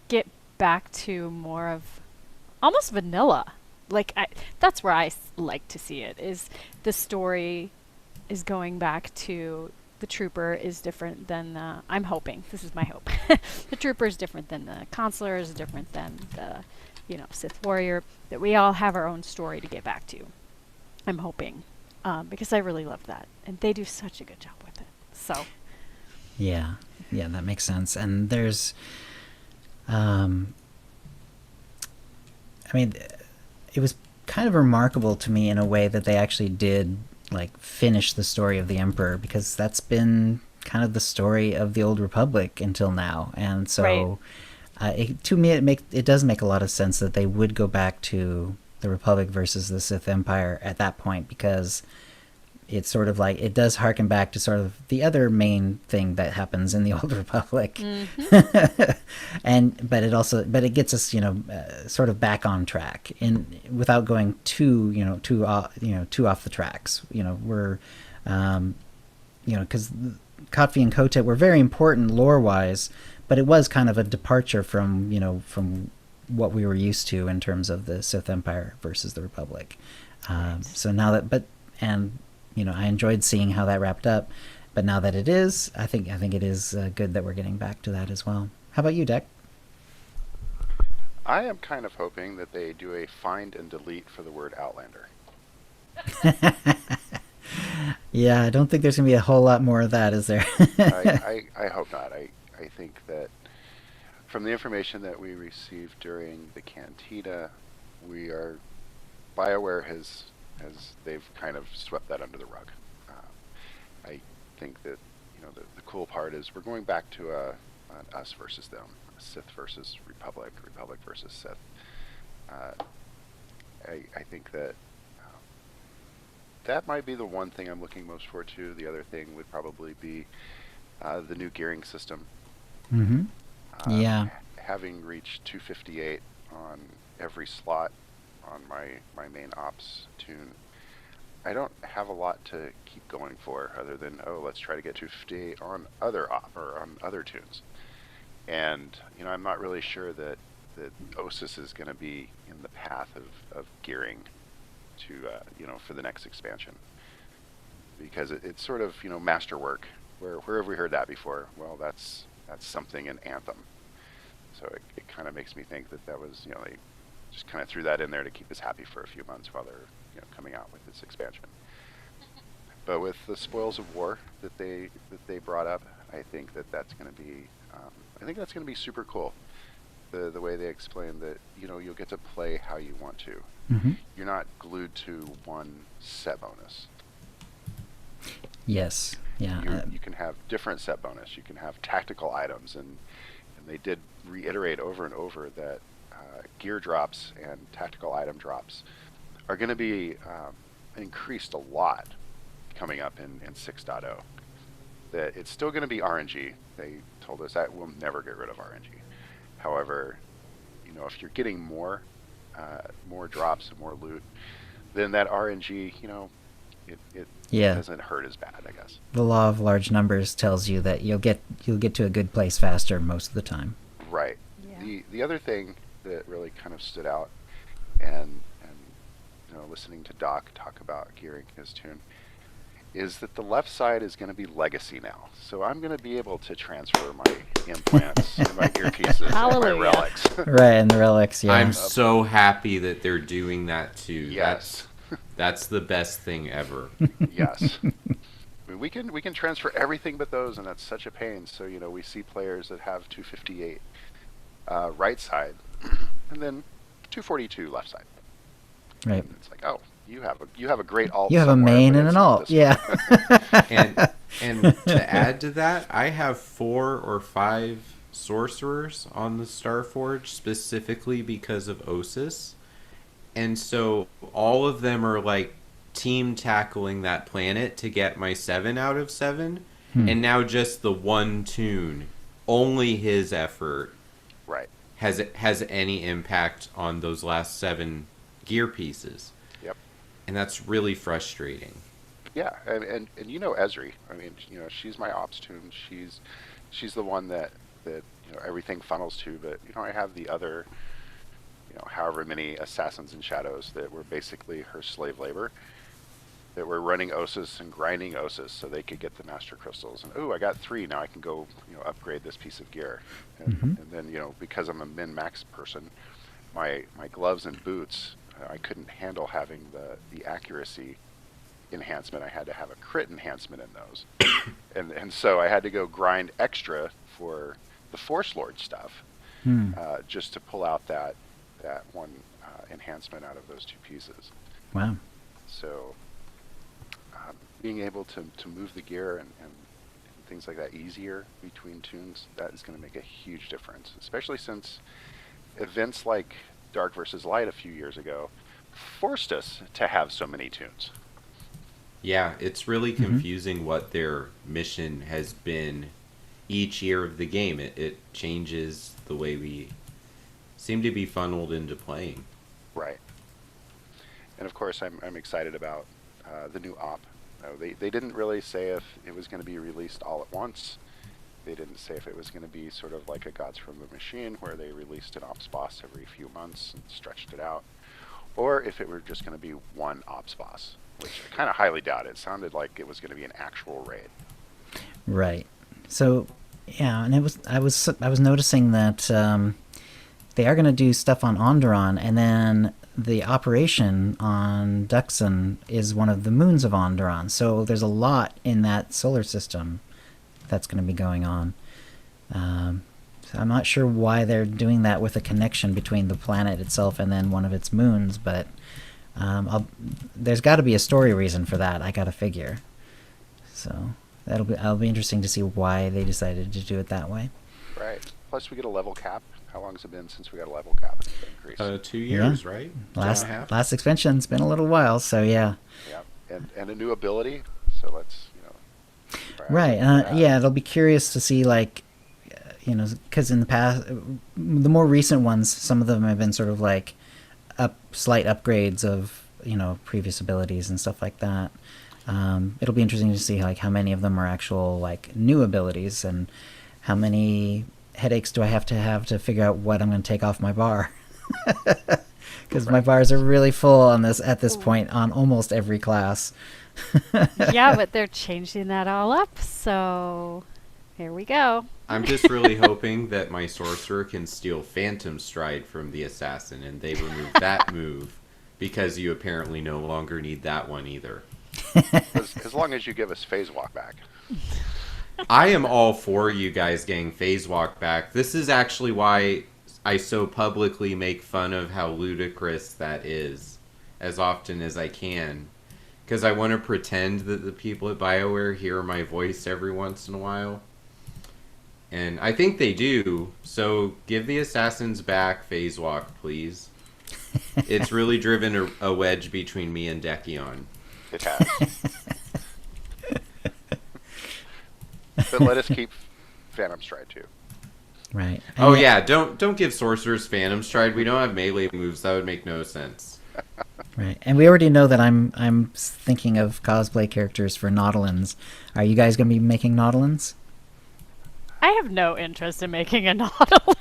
get back to more of almost vanilla. Like, that's where I like to see it, is the story is going back to the trooper is different than I'm hoping, this is my hope, the trooper is different than the consular, is different than the, Sith warrior, that we all have our own story to get back to. I'm hoping, because I really love that. And they do such a good job with it. So. Yeah, that makes sense. And there's, it was kind of remarkable to me in a way that they actually did finish the story of the Emperor, because that's been kind of the story of the Old Republic until now. And so to me it does make a lot of sense that they would go back to the Republic versus the Sith Empire at that point, because it's sort of it does harken back to sort of the other main thing that happens in the Old Republic. Mm-hmm. but it gets us sort of back on track without going too off the tracks. We're because Kotfi and Kotet were very important lore wise, but it was kind of a departure from what we were used to in terms of the Sith Empire versus the Republic. So now that I enjoyed seeing how that wrapped up, but now that it is, I think it is good that we're getting back to that as well. How about you, Dek? I am kind of hoping that they do a find and delete for the word Outlander. Yeah, I don't think there's gonna be a whole lot more of that, is there? I hope not. I think that from the information that we received during the cantina, BioWare has they've kind of swept that under the rug. I think that the cool part is we're going back to an us versus them, a Sith versus Republic, Republic versus Sith. I think that that might be the one thing I'm looking most forward to. The other thing would probably be the new gearing system. Mm-hmm. Yeah. Having reached 258 on every slot on my main ops tune, I don't have a lot to keep going for other than, let's try to get 258 on other on other tunes. And I'm not really sure that OSIS is going to be in the path of gearing to for the next expansion, because it's sort of masterwork. Where have we heard that before? Well, that's something in Anthem. So it kind of makes me think that was they just kind of threw that in there to keep us happy for a few months while they're coming out with this expansion. But with the spoils of war that they brought up, I think that's going to be super cool. The way they explain that, you'll get to play how you want to. Mm-hmm. You're not glued to one set bonus. Yes. Yeah. You can have different set bonus. You can have tactical items, and they did reiterate over and over that gear drops and tactical item drops are going to be increased a lot coming up in 6.0. That it's still going to be RNG. They told us that we'll never get rid of RNG. However, if you're getting more drops and more loot, then that RNG, it doesn't hurt as bad, I guess. The law of large numbers tells you that you'll get to a good place faster most of the time. Right. Yeah. The other thing that really kind of stood out, and listening to Doc talk about gearing his tune, is that the left side is going to be legacy now. So I'm going to be able to transfer my implants and my earpieces and my Hallelujah. relics. Right, and the relics, yeah. I'm so happy that they're doing that too. Yes. That's the best thing ever. Yes. I mean, we can transfer everything but those, and that's such a pain. So we see players that have 258 right side, and then 242 left side. Right. And it's like, oh, you have a great alt. You have a somewhere, main but and it's an not alt, this one. yeah. And to add to that, I have 4 or 5 sorcerers on the Starforge specifically because of Osis. And so all of them are like team tackling that planet to get my 7 out of 7. And now just the one tune, only his effort Right. has any impact on those last 7 gear pieces. Yep. And that's really frustrating. Yeah, and Esri. I mean, she's my ops tune. She's the one that everything funnels to. But I have the other, however many assassins and shadows that were basically her slave labor, that were running Osis and grinding Osis so they could get the master crystals. And I got 3 now. I can go upgrade this piece of gear. And then because I'm a min max person, my gloves and boots, I couldn't handle having the accuracy enhancement. I had to have a crit enhancement in those. and so I had to go grind extra for the Force Lord stuff, just to pull out that one enhancement out of those 2 pieces. Wow. So being able to move the gear and things like that easier between tunes, that is going to make a huge difference, especially since events like Dark versus Light a few years ago forced us to have so many tunes. Yeah, it's really confusing what their mission has been each year of the game. It changes the way we seem to be funneled into playing. Right. And of course, I'm excited about the new op. They didn't really say if it was going to be released all at once. They didn't say if it was going to be sort of like a Gods from the Machine, where they released an ops boss every few months and stretched it out, or if it were just going to be one ops boss, which I kind of highly doubt. It sounded like it was going to be an actual raid. Right. So, yeah, and I was noticing that they are going to do stuff on Onderon, and then the operation on Duxon is one of the moons of Onderon. So there's a lot in that solar system that's going to be going on. So I'm not sure why they're doing that with a connection between the planet itself and then one of its moons, but there's got to be a story reason for that, I got to figure. So it'll be interesting to see why they decided to do it that way. Right. Plus, we get a level cap. How long has it been since we got a level cap increase? 2 years, right? Last expansion's been a little while, so yeah. Yeah, and a new ability. So let's right. Yeah, it'll be curious to see, like, because in the past, the more recent ones, some of them have been sort of like slight upgrades of previous abilities and stuff like that. It'll be interesting to see like how many of them are actual like new abilities, and how many headaches do I have to figure out what I'm going to take off my bar. Because my bars are really full at this point on almost every class. Yeah, but they're changing that all up, so here we go. I'm just really hoping that my sorcerer can steal Phantom Stride from the assassin, and they remove that move, because you apparently no longer need that one either. As long as you give us phase walk back. I am all for you guys getting phase walk back. This is actually why I so publicly make fun of how ludicrous that is as often as I can. Because I want to pretend that the people at BioWare hear my voice every once in a while. And I think they do. So give the assassins back phase walk, please. It's really driven a wedge between me and Dekion. It has. But let us keep Phantom Stride too. Right. Oh yeah, don't give sorcerers Phantom Stride. We don't have melee moves. That would make no sense. Right. And we already know that I'm thinking of cosplay characters for Nautilins. Are you guys going to be making Nautilins? I have no interest in making a Nautilin.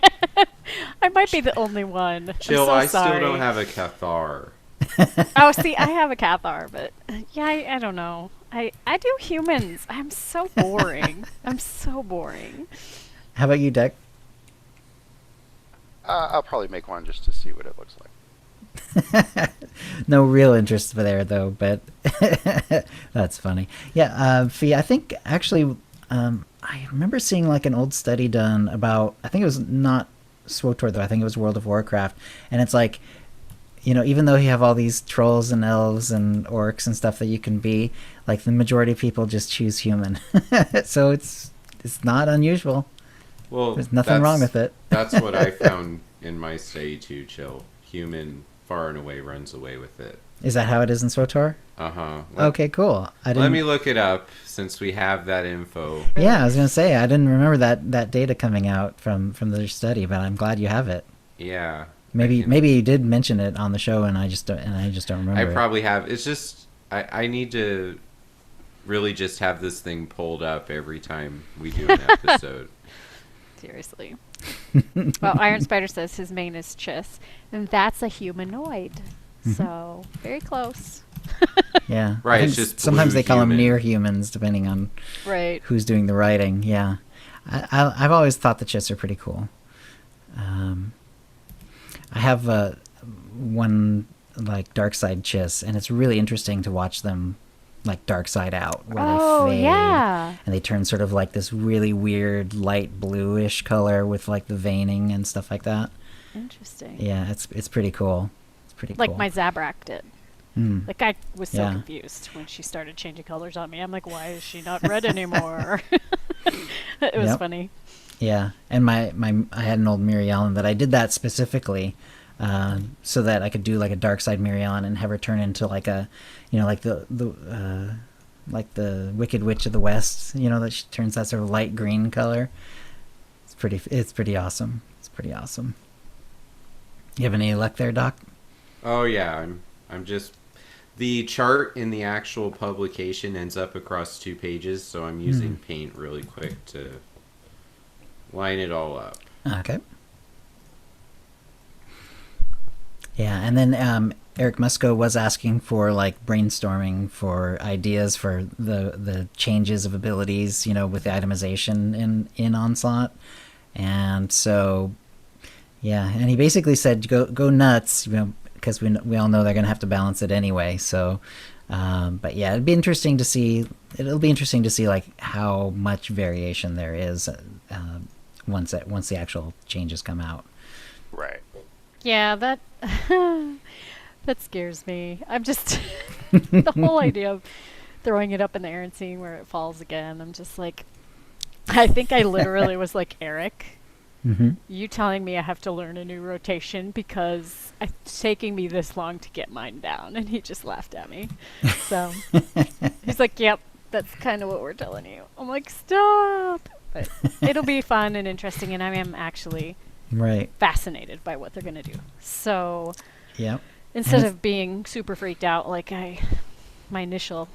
I might be the only one. Chill, I'm so I sorry. still don't have a Cathar. Oh, see, I have a Cathar, but yeah, I don't know. I do humans. I'm so boring. I'm so boring. How about you, Deck? I'll probably make one just to see what it looks like. No real interest there, though, but that's funny. Yeah, Fee, I think actually I remember seeing like an old study done about, I think it was not SWTOR, though, I think it was World of Warcraft, and it's like, you know, even though you have all these trolls and elves and orcs and stuff that you can be, like the majority of people just choose human. So it's not unusual. Well, There's nothing wrong with it. That's what I found in my study too, Chill. Human far and away runs away with it. Is that how it is in SWTOR? Uh-huh. Okay, cool. Let me look it up since we have that info. Yeah, I was going to say, I didn't remember that data coming out from their study, but I'm glad you have it. Yeah. Maybe you did mention it on the show, and I just don't remember. I probably have. It's just I need to really just have this thing pulled up every time we do an episode. Seriously. Well, Iron Spider says his main is Chiss, and that's a humanoid. So very close. Yeah, Right. I think It's just sometimes blue they call them human. near humans, depending on Right. who's doing the writing. Yeah, I've always thought the Chiss are pretty cool. I have one like dark side Chiss, and it's really interesting to watch them like dark side out, where Oh, they fade, yeah. and they turn sort of like this really weird light bluish color with like the veining and stuff like that. Interesting. Yeah, it's pretty cool. It's pretty Like cool. my Zabrak did. Mm. Like I was so Yeah. confused when she started changing colors on me. I'm like, why is she not red anymore? It was Yep. funny. Yeah, and I had an old Mary Ellen that I did that specifically so that I could do like a dark side Mary Ellen and have her turn into like a, you know, like the Wicked Witch of the West. You know, that she turns that sort of light green color. It's pretty awesome. It's pretty awesome. You have any luck there, Doc? Oh yeah, I'm just the chart in the actual publication ends up across 2 pages, so I'm using Paint really quick to line it all up. Okay. Yeah, and then Eric Musco was asking for like brainstorming for ideas for the changes of abilities, you know, with the itemization in Onslaught, and so yeah, and he basically said go nuts, you know, because we all know they're gonna have to balance it anyway. So, but yeah, it'll be interesting to see like how much variation there is once the actual changes come out. Right. Yeah, that that scares me. I'm just the whole idea of throwing it up in the air and seeing where it falls again. I'm just like, I think I literally was like, Eric, you telling me I have to learn a new rotation because it's taking me this long to get mine down, and he just laughed at me. So he's like, yep, that's kind of what we're telling you. I'm like, stop. But it'll be fun and interesting, and I am actually Right. fascinated by what they're going to do. So Yep. instead of being super freaked out, like my initial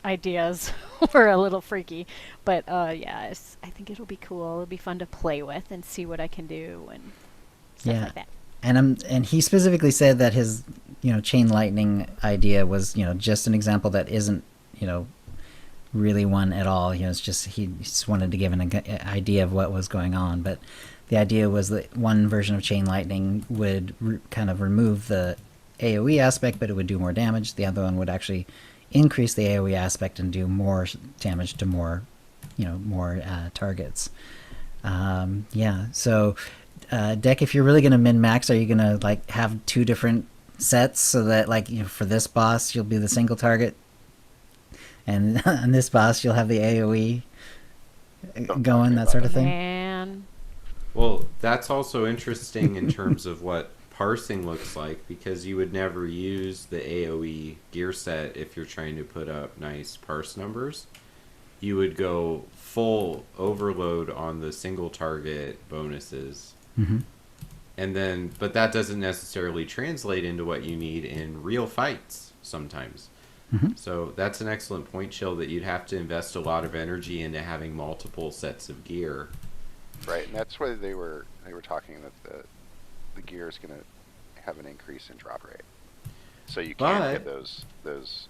ideas were a little freaky, but yeah, I think it'll be cool. It'll be fun to play with and see what I can do and stuff like that. And he specifically said that his, you know, chain lightning idea was, you know, just an example that isn't, you know, really one at all. You know, it's just he just wanted to give an idea of what was going on, but the idea was that one version of chain lightning would kind of remove the AoE aspect, but it would do more damage. The other one would actually increase the AoE aspect and do more damage to more targets. So Deck, if you're really going to min-max, are you going to like have two different sets so that like for this boss you'll be the single target, and on this boss you'll have the AoE going, that sort of thing? Man. Well, that's also interesting in terms of what parsing looks like, because you would never use the AoE gear set if you're trying to put up nice parse numbers. You would go full overload on the single target bonuses. Mm-hmm. And then, but that doesn't necessarily translate into what you need in real fights sometimes. Mm-hmm. So that's an excellent point, Chill, that you'd have to invest a lot of energy into having multiple sets of gear. Right, and that's why they were talking that the gear is going to have an increase in drop rate, so you can get those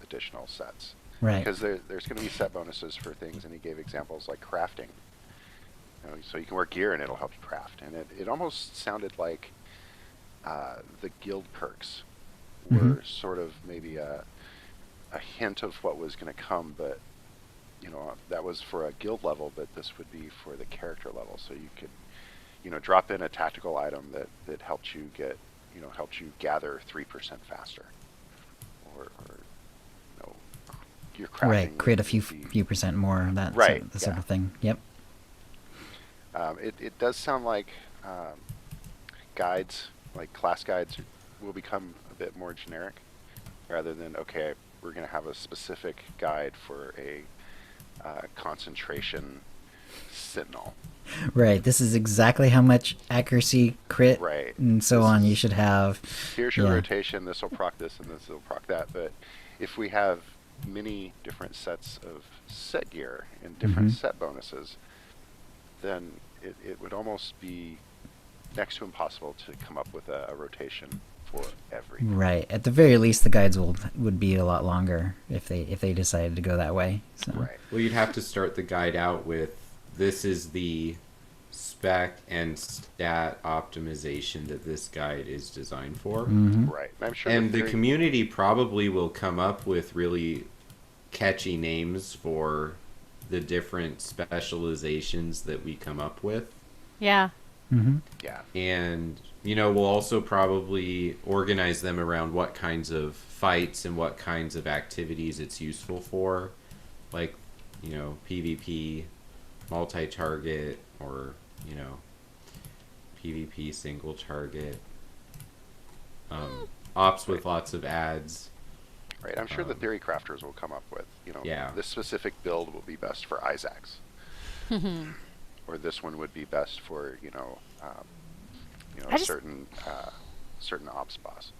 additional sets. Right. Because there's going to be set bonuses for things, and he gave examples like crafting. So you can wear gear and it'll help you craft, and it almost sounded like the guild perks were sort of maybe a hint of what was going to come, but that was for a guild level, but this would be for the character level. So you could, drop in a tactical item that helped you gather 3% faster, or your crafting. Right, create a few percent more, that sort of thing. Yep. It does sound like guides, like class guides, will become a bit more generic, rather than we're going to have a specific guide for a concentration sentinel. Right, this is exactly how much accuracy, crit, and so on you should have. Here's your rotation, this will proc this and this will proc that. But if we have many different sets of set gear and different set bonuses, then it would almost be next to impossible to come up with a rotation for everything. Right. At the very least, the guides would be a lot longer if they decided to go that way. So. Right. Well, you'd have to start the guide out with, this is the spec and stat optimization that this guide is designed for. Mm-hmm. Right. I'm sure. And the community probably will come up with really catchy names for the different specializations that we come up with. Yeah. Mm-hmm. Yeah. And, we'll also probably organize them around what kinds of fights and what kinds of activities it's useful for. Like, PvP, multi-target, or, PvP single target. Ops with lots of ads. Right. I'm sure the theory crafters will come up with, this specific build will be best for Isaacs. Or this one would be best for, certain ops boss.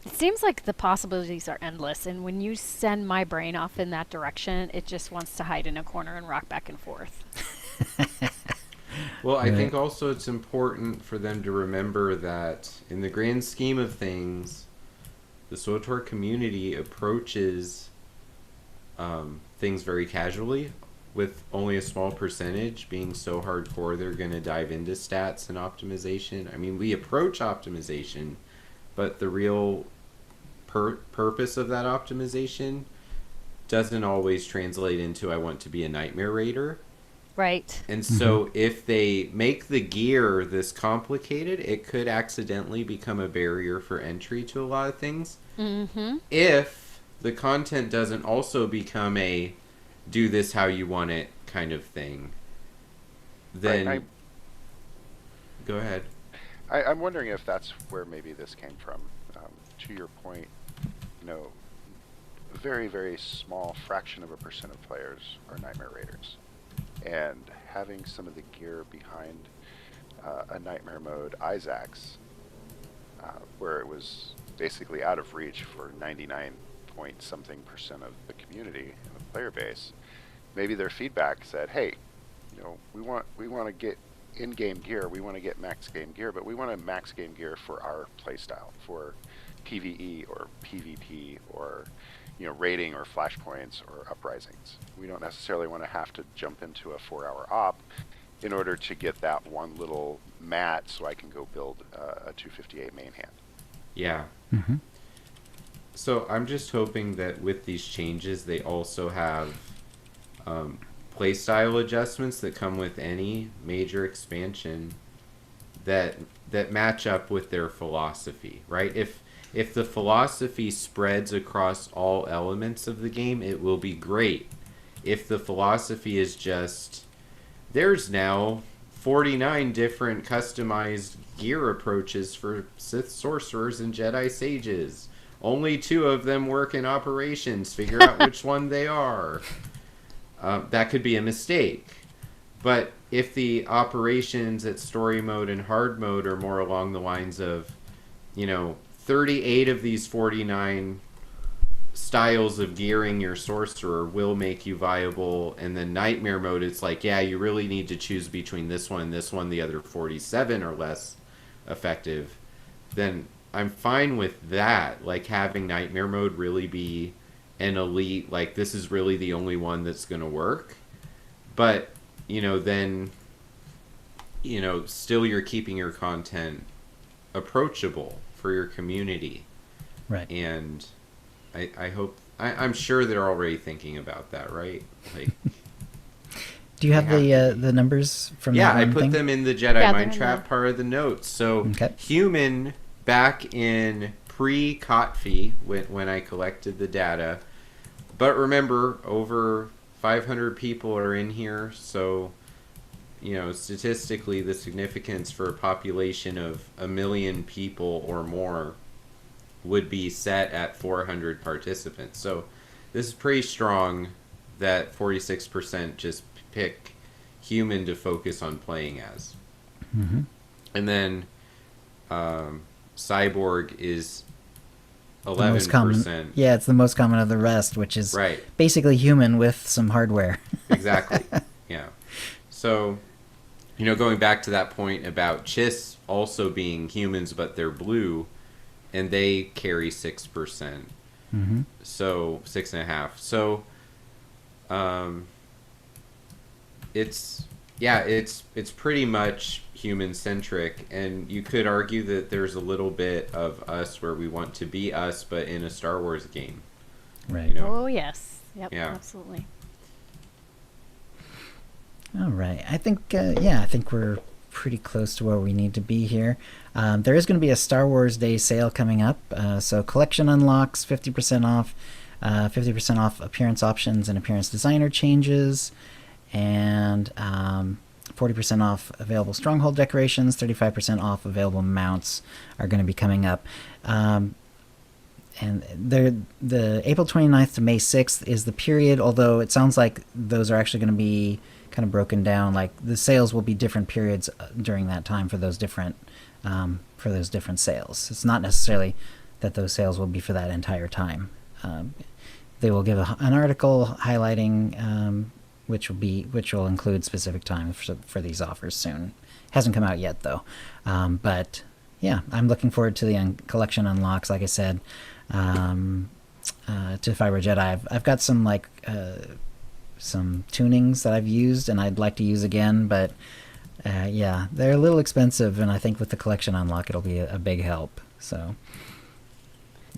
It seems like the possibilities are endless, and when you send my brain off in that direction, it just wants to hide in a corner and rock back and forth. Well, I think also it's important for them to remember that in the grand scheme of things, the SWTOR community approaches things very casually, with only a small percentage being so hardcore they're going to dive into stats and optimization. I mean, we approach optimization, but the real purpose of that optimization doesn't always translate into I want to be a Nightmare Raider. Right. And so if they make the gear this complicated, it could accidentally become a barrier for entry to a lot of things. Mm-hmm. If the content doesn't also become a do this how you want it kind of thing, then go ahead. I'm wondering if that's where maybe this came from. To your point, a very, very small fraction of a percent of players are Nightmare Raiders. And having some of the gear behind a Nightmare mode Isaacs, where it was basically out of reach for 99-point-something% of the community and the player base, maybe their feedback said, hey, we want to get in-game gear, we want to get max game gear, but we want to max game gear for our playstyle, for PvE or PvP or raiding or flashpoints or uprisings. We don't necessarily want to have to jump into a 4-hour op in order to get that one little mat so I can go build a 258 main hand. Yeah. Mm-hmm. So I'm just hoping that with these changes, they also have playstyle adjustments that come with any major expansion that match up with their philosophy, right? If the philosophy spreads across all elements of the game, it will be great. If the philosophy is just, there's now 49 different customized gear approaches for Sith sorcerers and Jedi sages. Only 2 of them work in operations. Figure out which one they are. That could be a mistake. But if the operations at story mode and hard mode are more along the lines of, 38 of these 49 styles of gearing your sorcerer will make you viable, and then nightmare mode, it's like, yeah, you really need to choose between this one and this one, the other 47 are less effective, then I'm fine with that. Like, having nightmare mode really be an elite, like, this is really the only one that's going to work. But, then, still you're keeping your content approachable for your community. Right. And I hope, I'm sure they're already thinking about that, right? Like, do you have the numbers from yeah, that I put thing? them in the Jedi Yeah, Mind they're in Trap part of the notes. So Okay. human, back in pre-Kotfi, when I collected the data. But remember, over 500 people are in here, so statistically the significance for a population of 1 million people or more would be set at 400 participants. So this is pretty strong that 46% just pick human to focus on playing as. Mm-hmm. And then cyborg is The most common. 11%. Yeah, it's the most common of the rest, which is Right. basically human with some hardware. Exactly. Yeah. So, going back to that point about Chiss also being humans, but they're blue, and they carry 6%. Mm-hmm. So 6.5. So, it's pretty much human centric, and you could argue that there's a little bit of us where we want to be us, but in a Star Wars game. Right. Oh, yes. Yep, Yeah. absolutely. All right. I think I think we're pretty close to where we need to be here. There is going to be a Star Wars Day sale coming up. So collection unlocks 50% off, 50% off appearance options and appearance designer changes, and 40% off available stronghold decorations, 35% off available mounts are going to be coming up. And the April 29th to May 6th is the period, although it sounds like those are actually going to be kind of broken down. Like, the sales will be different periods during that time for those different sales. It's not necessarily that those sales will be for that entire time. They will give an article highlighting which will include specific times for these offers soon. Hasn't come out yet though, but yeah, I'm looking forward to the collection unlocks. Like I said, to Fiber Jedi, I've got some some tunings that I've used and I'd like to use again, but yeah, they're a little expensive, and I think with the collection unlock it'll be a big help. So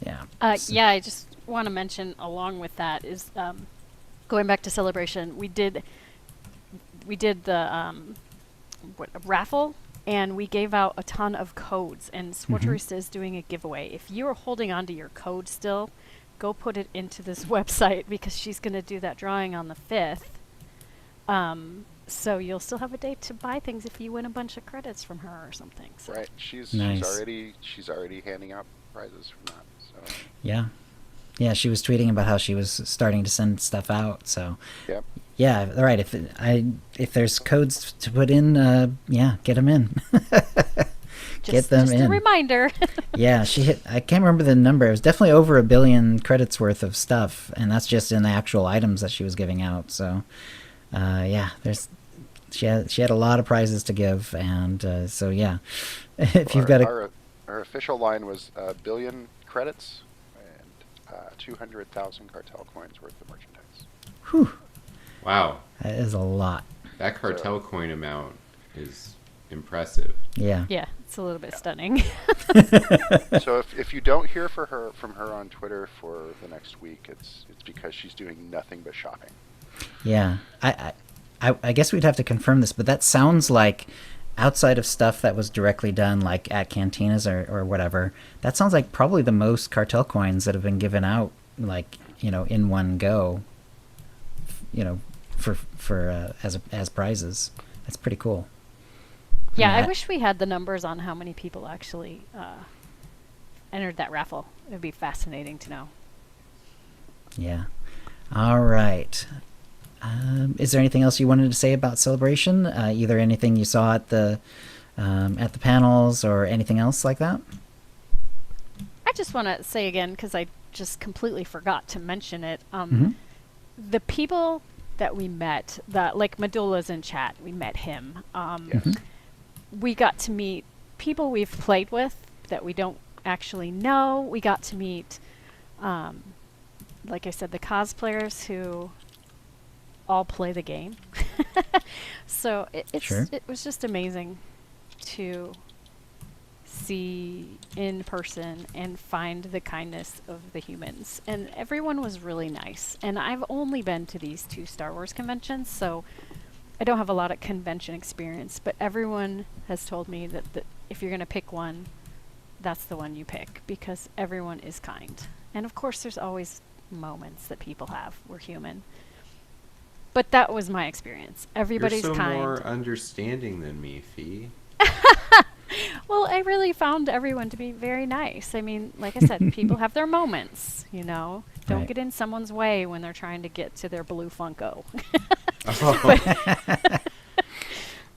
yeah. Yeah, I just want to mention along with that is going back to Celebration, we did the raffle, and we gave out a ton of codes, and SWTOR is doing a giveaway. If you're holding on to your code still, go put it into this website, because she's going to do that drawing on the 5th. So you'll still have a day to buy things if you win a bunch of credits from her or something. So. Right. She's Nice. she's already handing out prizes from that. So Yeah. Yeah, she was tweeting about how she was starting to send stuff out. So yep. yeah, all right. If there's codes to put in, yeah, get them in. Get them just in. a reminder. Yeah, she hit. I can't remember the number. It was definitely over 1 billion credits worth of stuff, and that's just in the actual items that she was giving out. So, yeah, she had a lot of prizes to give, and so yeah, if you've got our official line was 1 billion credits and 200,000 cartel coins worth of merchandise. Whew, Wow. that is a lot. That cartel coin amount is impressive. Yeah. Yeah, it's a little bit stunning. So if you don't hear from her on Twitter for the next week, it's because she's doing nothing but shopping. Yeah. I guess we'd have to confirm this, but that sounds like, outside of stuff that was directly done like at cantinas or whatever, that sounds like probably the most cartel coins that have been given out, like, in one go, for as prizes. That's pretty cool. Yeah, Yeah. I wish we had the numbers on how many people actually entered that raffle. It would be fascinating to know. Yeah. All right. Is there anything else you wanted to say about Celebration? Either anything you saw at the panels or anything else like that? I just want to say again, because I just completely forgot to mention it, Mhm. the people that we met, like Medulla's in chat, we met him. Yes. We got to meet people we've played with that we don't actually know. We got to meet, like I said, the cosplayers who all play the game. So it was just amazing to see in person and find the kindness of the humans. And everyone was really nice. And I've only been to these 2 Star Wars conventions, so I don't have a lot of convention experience, but everyone has told me that if you're going to pick one, that's the one you pick, because everyone is kind. And of course, there's always moments that people have. We're human. But that was my experience. Everybody's You're so kind. more understanding than me, Fee. Well, I really found everyone to be very nice. I mean, like I said, people have their moments, Don't Right. get in someone's way when they're trying to get to their blue Funko. Oh.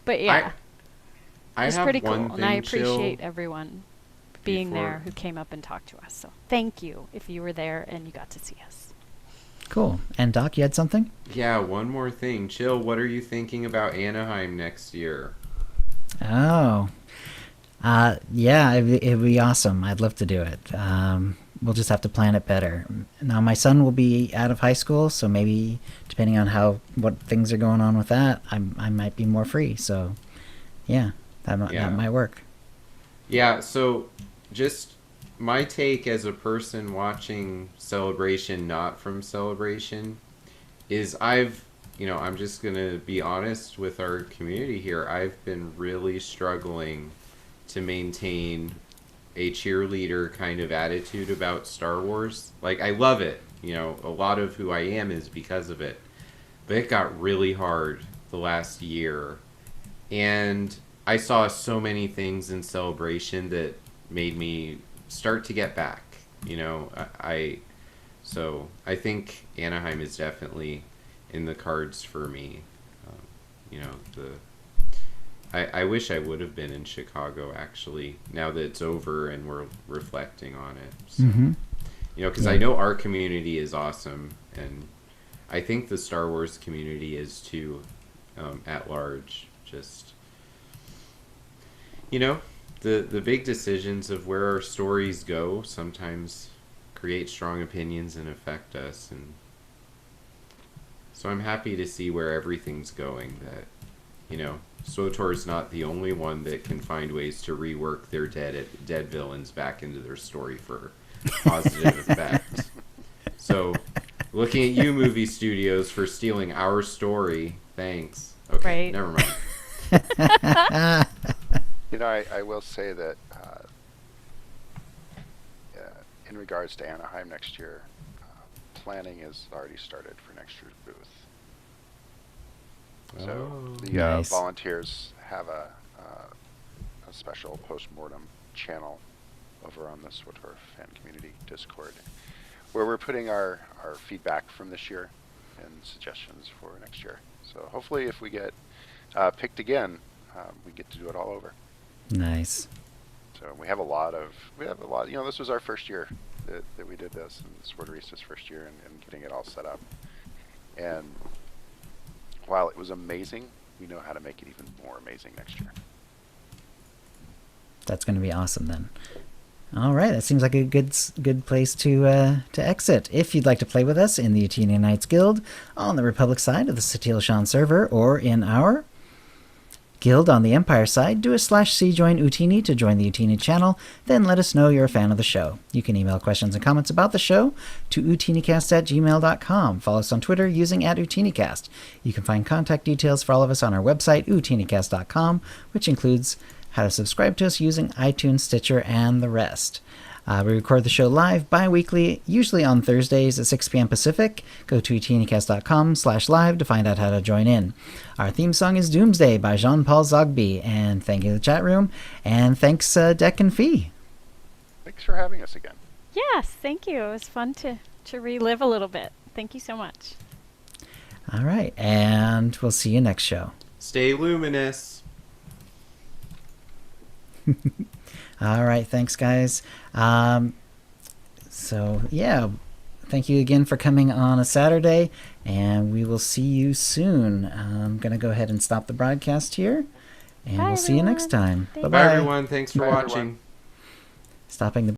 But yeah, I it was have pretty cool. one And I thing, Jill, appreciate everyone being there before- who came up and talked to us. So thank you if you were there and you got to see us. Cool. And Doc, you had something? Yeah, one more thing. Chill, what are you thinking about Anaheim next year? Oh. Yeah, it'd be awesome. I'd love to do it. We'll just have to plan it better. Now, my son will be out of high school, so maybe depending on what things are going on with that, I might be more free. So, yeah, that might work. Yeah, so just my take as a person watching Celebration, not from Celebration, is I'm just going to be honest with our community here. I've been really struggling to maintain a cheerleader kind of attitude about Star Wars. Like, I love it. A lot of who I am is because of it. But it got really hard the last year. And I saw so many things in Celebration that made me start to get back. So I think Anaheim is definitely in the cards for me. I wish I would have been in Chicago, actually, now that it's over and we're reflecting on it. So, Mm-hmm. Because I know our community is awesome, and I think the Star Wars community is too, at large. Just, the big decisions of where our stories go sometimes create strong opinions and affect us, and so I'm happy to see where everything's going, that, SWTOR is not the only one that can find ways to rework their dead villains back into their story for positive effect. So, looking at you, movie studios, for stealing our story, thanks. Okay, Right. never mind. I will say that in regards to Anaheim next year, planning is already started for next year's booth. So the Nice. volunteers have a special post-mortem channel over on the SWTOR fan community Discord, where we're putting our feedback from this year and suggestions for next year. So hopefully, if we get picked again, we get to do it all over. Nice. So we have a lot. This was our first year that we did this, and Swordorista's first year, and getting it all set up. And while it was amazing, we know how to make it even more amazing next year. That's going to be awesome then. All right, that seems like a good place to exit. If you'd like to play with us in the Utini Knights Guild on the Republic side of the Satil Shan server, or in our Guild on the Empire side, do a /c join Utini to join the Utini channel, then let us know you're a fan of the show. You can email questions and comments about the show to utinicast@gmail.com. Follow us on Twitter using @utinicast. You can find contact details for all of us on our website, utinicast.com, which includes how to subscribe to us using iTunes, Stitcher, and the rest. We record the show live bi-weekly, usually on Thursdays at 6 p.m. Pacific. Go to utinicast.com/live to find out how to join in. Our theme song is Doomsday by Jean-Paul Zogby. And thank you to the chat room. And thanks, Dek and Fee. Thanks for having us again. Yes, thank you. It was fun to relive a little bit. Thank you so much. All right, and we'll see you next show. Stay luminous. All right, thanks, guys. So, yeah, thank you again for coming on a Saturday, and we will see you soon. I'm going to go ahead and stop the broadcast here, and Bye, we'll see you next everyone. time. Thank you. Bye, Bye-bye. everyone. Thanks for Bye, watching. everyone. Stopping the